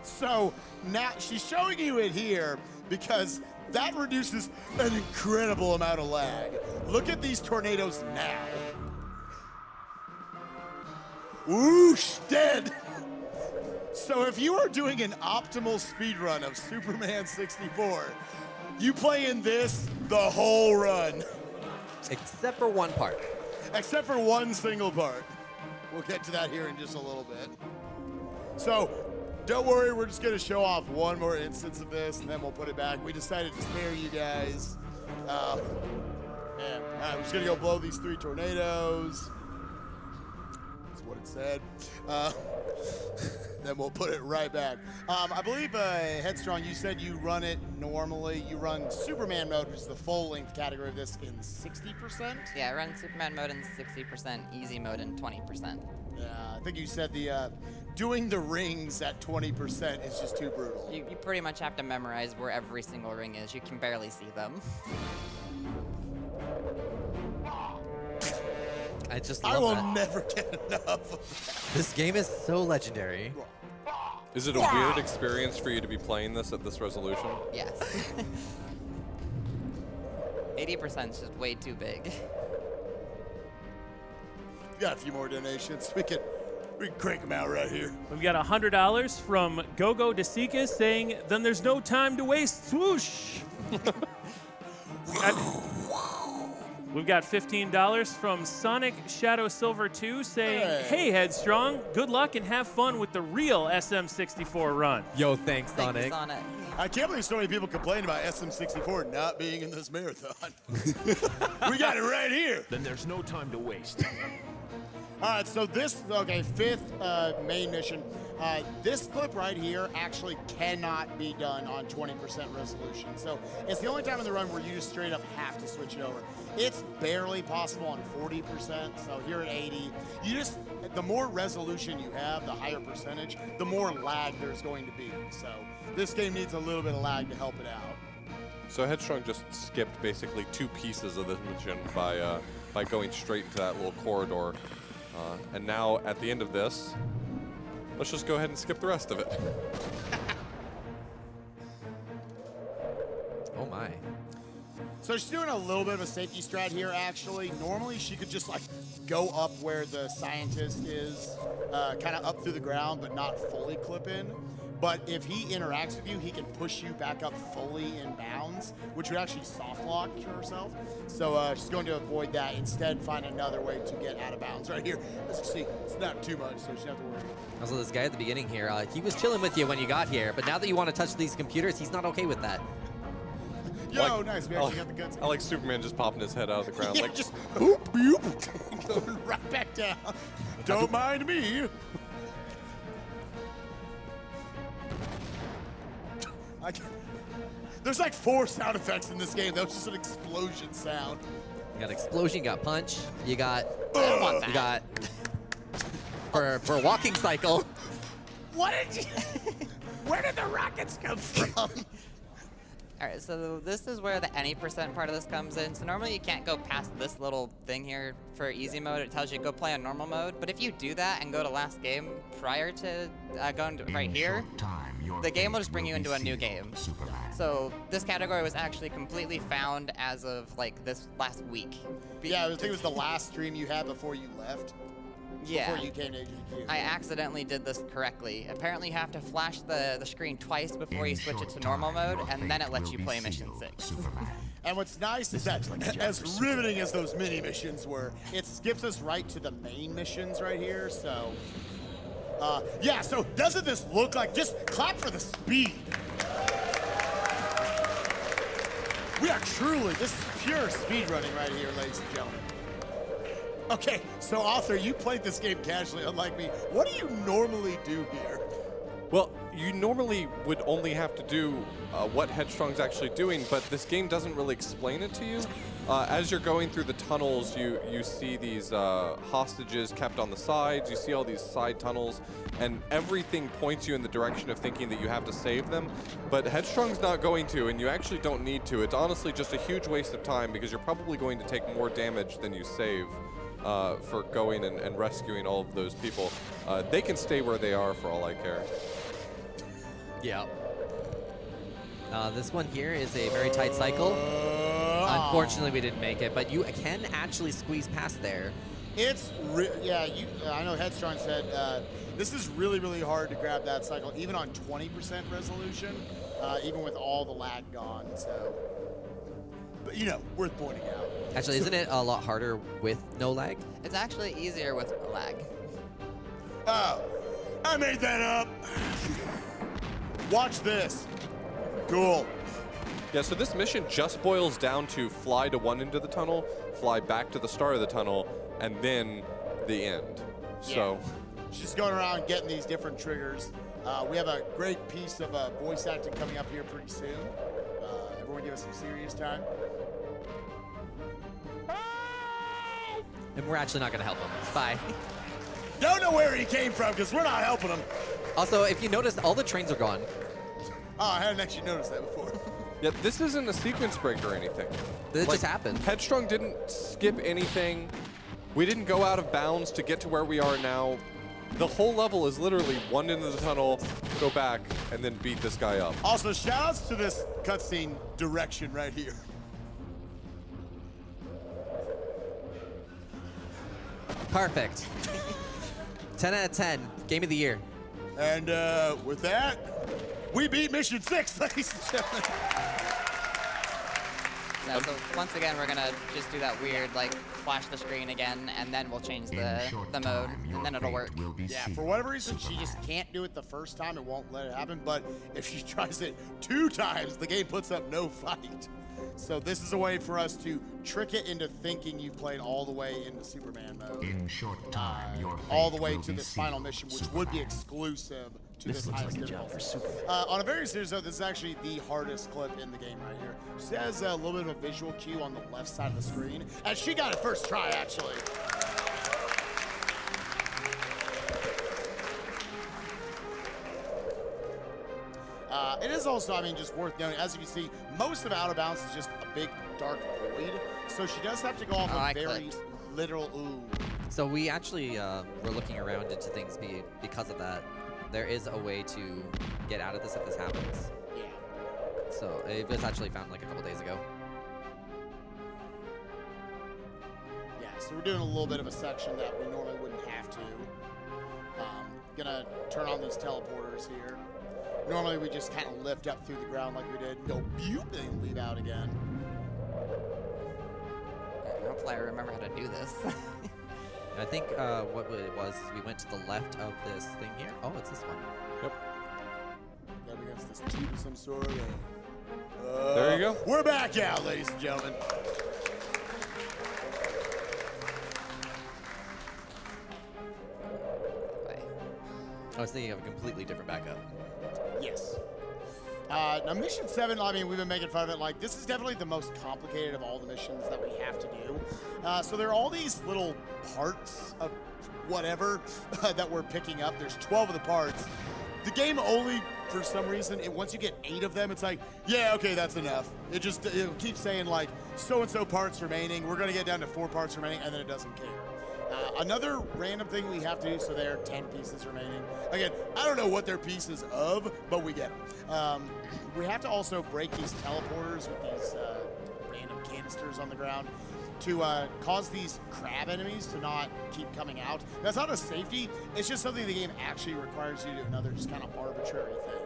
So now she's showing you it here because that reduces an incredible amount of lag. Look at these tornadoes now. Whoosh, dead. So if you are doing an optimal speedrun of Superman 64, you play in this the whole run. Except for one part. Except for one single part. We'll get to that here in just a little bit. So, don't worry, we're just gonna show off one more instance of this and then we'll put it back. We decided to spare you guys. All right, we're just gonna go blow these three tornadoes. That's what it said. Then we'll put it right back. I believe, Headstrong, you said you run it normally. You run Superman mode, which is the full-length category of this, in 60%? Yeah, I run Superman mode in 60%, easy mode in 20%. Yeah, I think you said the doing the rings at 20% is just too brutal. You pretty much have to memorize where every single ring is. You can barely see them. I just I love will that. never get enough of that. This game is so legendary. Is it a weird experience for you to be playing this at this resolution? Yes. 80% is just way too big. We got a few more donations. We could We can crank them out right here. We've got $100 from Gogo DeSika saying, then there's no time to waste. Swoosh. We've got $15 from Sonic Shadow Silver 2 saying, hey, Headstrong, good luck and have fun with the real SM64 run. Yo, thanks, Thank you, Sonic. Sonic. I can't believe so many people complain about SM64 not being in this marathon. We got it right here. Then there's no time to waste. All right, so this, okay, fifth main mission. This clip right here actually cannot be done on 20% resolution. So it's the only time in the run where you just straight up have to switch it over. It's barely possible on 40%, so here at 80, the more resolution you have, the higher percentage, the more lag there's going to be. So this game needs a little bit of lag to help it out. So Headstrong just skipped basically 2 pieces of this mission by going straight into that little corridor. And now at the end of this, let's just go ahead and skip the rest of it. Oh my. So she's doing a little bit of a safety strat here, actually. Normally, she could just like go up where the scientist is, kind of up through the ground, but not fully clip in. But if he interacts with you, he can push you back up fully in bounds, which would actually soft lock herself. So she's going to avoid that. Instead, find another way to get out of bounds right here. As you see, it's not too much, so she doesn't have to worry. Also, this guy at the beginning here, he was chilling with you when you got here, but now that you want to touch these computers, he's not okay with that. Yo, nice. We actually got the guts. I like Superman just popping his head out of the ground. Yeah, like just boop, boop, going right back down. Don't mind me. There's like 4 sound effects in this game. That was just an explosion sound. You got explosion, you got punch, you got for a walking cycle. What did you? Where did the rockets come from? All right, so this is where the any percent part of this comes in. So normally you can't go past this little thing here for easy mode. It tells you to go play on normal mode. But if you do that and go to last game prior to going to right here, the game will just bring you into a new game. So this category was actually completely found as of like this last week. Yeah, I think it was the last stream you had before you left. Yeah. Before you came to AGDQ. I accidentally did this correctly. Apparently you have to flash the screen twice before you switch it to normal mode, and then it lets you play mission 6. And what's nice is that, as riveting as those mini missions were, it skips us right to the main missions right here, so... yeah, so doesn't this look like... Just clap for the speed. We are truly... This is pure speed running right here, ladies and gentlemen. Okay, so Author, you played this game casually, unlike me. What do you normally do here? Well, you normally would only have to do what Headstrong's actually doing, but this game doesn't really explain it to you. As you're going through the tunnels, you see these hostages kept on the sides. You see all these side tunnels, and everything points you in the direction of thinking that you have to save them. But Headstrong's not going to, and you actually don't need to. It's honestly just a huge waste of time because you're probably going to take more damage than you save. For going and rescuing all of those people. They can stay where they are for all I care. Yeah. This one here is a very tight cycle. Unfortunately, we didn't make it, but you can actually squeeze past there. It's, yeah, I know Headstrong said this is really, really hard to grab that cycle, even on 20% resolution, even with all the lag gone, so. But, you know, worth pointing out. Actually, isn't it a lot harder with no lag? It's actually easier with lag. Oh, I made that up. Watch this. Cool. Yeah, so this mission just boils down to fly to one end of the tunnel, fly back to the start of the tunnel, and then the end. Yeah. So Just going around getting these different triggers. We have a great piece of voice acting coming up here pretty soon. Everyone give us some serious time. And we're actually not going to help him. Bye. Don't know where he came from because we're not helping him. Also, if you notice, all the trains are gone. Oh, I hadn't actually noticed that before. yeah, this isn't a sequence break or anything. It just happened. Headstrong didn't skip anything. We didn't go out of bounds to get to where we are now. The whole level is literally one end of the tunnel, go back, and then beat this guy up. Also, shout-outs to this cutscene direction right here. Perfect. 10 out of 10. Game of the year. And with that, we beat Mission 6, ladies and gentlemen. No, so once again, we're gonna just do that weird, like, flash the screen again, and then we'll change the mode, and then it'll work. Yeah, for whatever reason, she just can't do it the first time. It won't let it happen. But if she tries it 2 times, the game puts up no fight. So this is a way for us to trick it into thinking you've played all the way into Superman mode. In short time, your fate All the way will to be this final sealed, mission, which Superman. would be exclusive to this highest difficulty. On a very serious note, this is actually the hardest clip in the game right here. She has a little bit of a visual cue on the left side of the screen, and she got it first try, actually. It is also, I mean, just worth noting, as you can see, most of Out of Bounds is just a big dark void, so she does have to go off a very literal ooh. So we actually were looking around into things because of that. There is a way to get out of this if this happens. Yeah. So it was actually found like a couple days ago. Yeah, so we're doing a little bit of a section that we normally wouldn't have to. Gonna turn on these teleporters here. Normally we just kind of lift up through the ground like we did, go boop, and leave out again. Hopefully I remember how to do this. I think what it was, we went to the left of this thing here. Oh, it's this one. Yep. Up against this tube of some sort. There you go. We're back out, ladies and gentlemen. I was thinking of a completely different backup. Yes. Now, Mission 7, I mean, we've been making fun of it. Like, this is definitely the most complicated of all the missions that we have to do. So there are all these little parts of whatever that we're picking up. There's 12 of the parts. The game only, for some reason, once you get 8 of them, it's like, yeah, okay, that's enough. It keeps saying, like, so-and-so parts remaining. We're going to get down to 4 parts remaining, and then it doesn't care. Another random thing we have to do, so there are 10 pieces remaining. Again, I don't know what they're pieces of, but we get them. We have to also break these teleporters with these random canisters on the ground to cause these crab enemies to not keep coming out. That's not a safety, it's just something the game actually requires you to do, another just kind of arbitrary thing.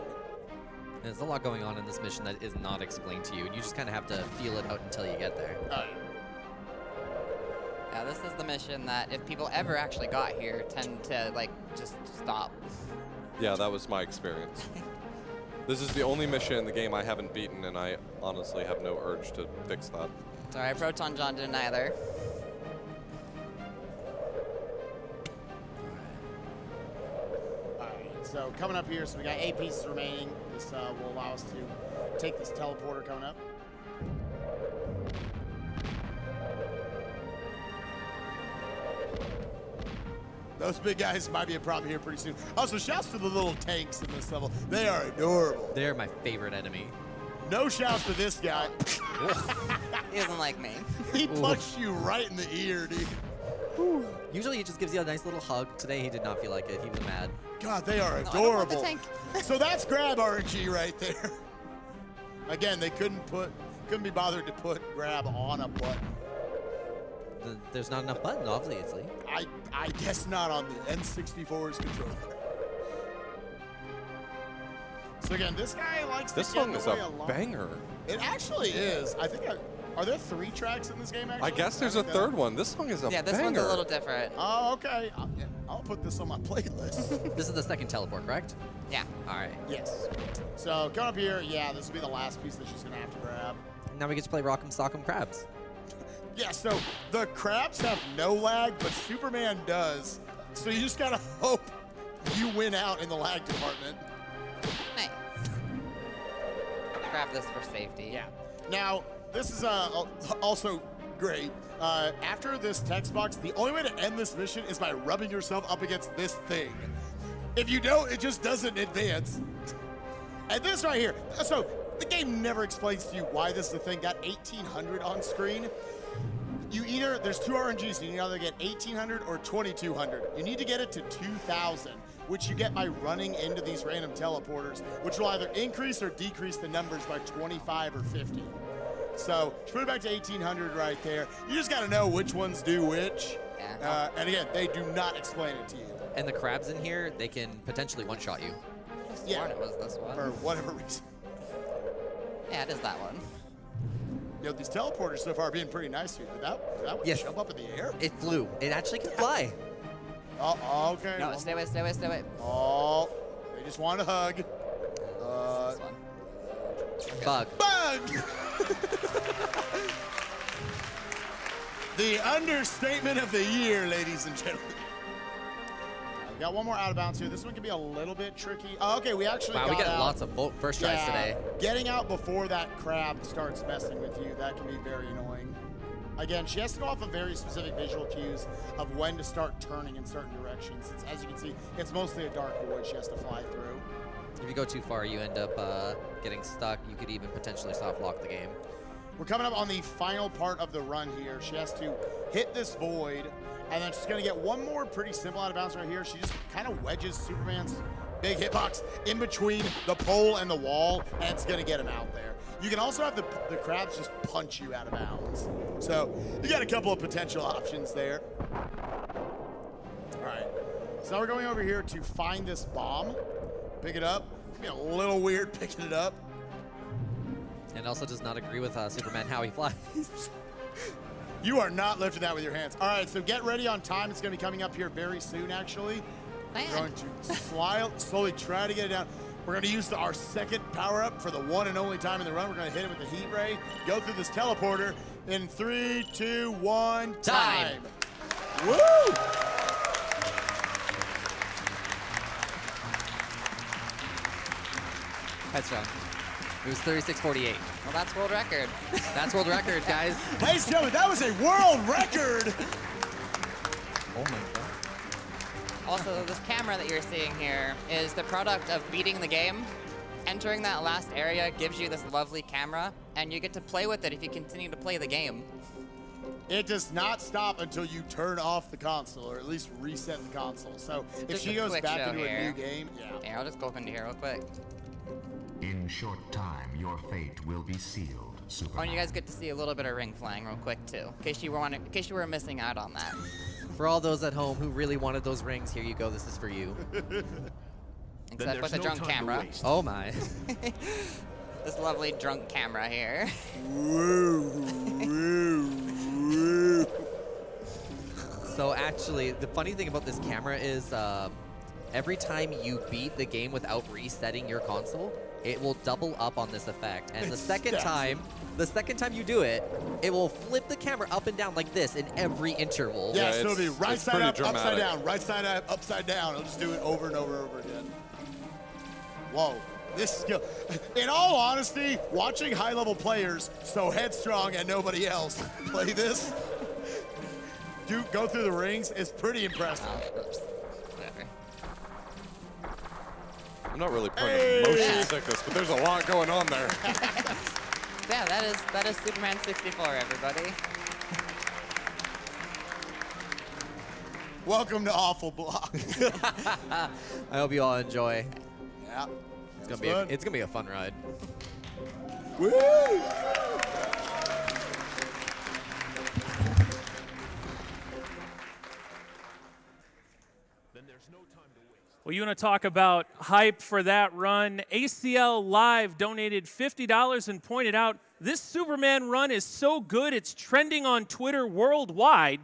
There's a lot going on in this mission that is not explained to you, and you just kind of have to feel it out until you get there. Oh, yeah. Yeah, this is the mission that if people ever actually got here, tend to, like, just stop. Yeah, that was my experience. This is the only mission in the game I haven't beaten, and I honestly have no urge to fix that. Sorry, Proton John didn't either. Alright, so coming up here, so we got 8 pieces remaining. This will allow us to take this teleporter coming up. Those big guys might be a problem here pretty soon. Also, shouts to the little tanks in this level. They are adorable. They're my favorite enemy. No shouts to this guy. He doesn't like me. He punched you right in the ear, dude. Usually he just gives you a nice little hug. Today he did not feel like it. He was mad. God, they are No, I don't want the adorable. tank. So that's grab RNG right there. Again, they couldn't be bothered to put grab on a button. There's not enough buttons, obviously. I guess not on the N64's controller. So again, this guy likes This to get in song the is way a lot. banger. It actually is. I think. Are there 3 tracks in this game? Actually, I guess there's a third one. This song is a Yeah, this banger. one's a little different. Oh, okay. I'll put this on my playlist. This is the second teleport, correct? Yeah. All right. Yes. So coming up here, yeah, this will be the last piece that she's gonna have to grab. Now we get to play Rock'em Sock'em Crabs. Yeah, so the crabs have no lag, but Superman does. So you just gotta hope you win out in the lag department. Nice. Grab this for safety. Yeah. Now, this is also great. After this text box, the only way to end this mission is by rubbing yourself up against this thing. If you don't, it just doesn't advance. And this right here, so the game never explains to you why this is the thing. Got 1800 on screen. There's 2 RNGs, you can either get 1800 or 2200. You need to get it to 2000, which you get by running into these random teleporters, which will either increase or decrease the numbers by 25 or 50. So, put it back to 1800 right there. You just gotta know which ones do which. Yeah. And again, they do not explain it to you. And the crabs in here, they can potentially one-shot you. Yeah, It was this one. for whatever reason. Yeah, it is that one. You know, these teleporters so far are being pretty nice here. Did that one Yes. jump up in the air? It flew. It actually can fly. Oh, okay. No, stay away, stay away, stay away. Oh, they just want a hug. This one. Bug. Bug! The understatement of the year, ladies and gentlemen. We got one more out of bounds here. This one can be a little bit tricky. Oh, okay, we actually Wow, got we got out. lots of first tries today. Getting out before that crab starts messing with you, that can be very annoying. Again, she has to go off of very specific visual cues of when to start turning in certain directions. As you can see, it's mostly a dark void she has to fly through. If you go too far, you end up getting stuck. You could even potentially soft lock the game. We're coming up on the final part of the run here. She has to hit this void, and then she's going to get one more pretty simple out of bounds right here. She just kind of wedges Superman's big hitbox in between the pole and the wall, and it's going to get him out there. You can also have the crabs just punch you out of bounds. So you got a couple of potential options there. All right, so now we're going over here to find this bomb, pick it up. It's gonna be a little weird picking it up. And also does not agree with Superman how he flies. You are not lifting that with your hands. All right, so get ready on time. It's going to be coming up here very soon, actually. Man. We're going to slowly try to get it down. We're going to use our second power-up for the one and only time in the run. We're going to hit it with the heat ray, go through this teleporter in 3, 2, 1, time. Woo! Headstrong. It was 36:48. Well, that's world record. That's world record, guys. Ladies and gentlemen, that was a world record. Oh my god. Also, this camera that you're seeing here is the product of beating the game. Entering that last area gives you this lovely camera, and you get to play with it if you continue to play the game. It does not stop until you turn off the console, or at least reset the console. So if Just she a goes quick back show into a here. new game, Yeah, I'll just go up into here real quick. In short time, your fate will be sealed, Oh, Superman. and you guys get to see a little bit of ring flying real quick too, in case you were missing out on that. For all those at home who really wanted those rings, here you go. This is for you. Except with a drunk camera. Oh my. This lovely drunk camera here. So actually, the funny thing about this camera is every time you beat the game without resetting your console, it will double up on this effect. And the second time you do it, it will flip the camera up and down like this in every interval. Yeah, Yeah, so it'll be it's right side pretty up, upside dramatic. down, right side up, upside down. It'll just do it over and over and over again. Whoa, this skill. In all honesty, watching high-level players, so Headstrong and nobody else, play this, go through the rings is pretty impressive. Oh, oops. Whatever. I'm not really prone Hey! to motion sickness, but there's a lot going on there. Yeah, that is Superman 64, everybody. Welcome to Awful Block. I hope you all enjoy. Yeah, It's gonna be a fun ride. Woo! Well, you want to talk about hype for that run? ACL Live donated $50 and pointed out this Superman run is so good it's trending on Twitter worldwide.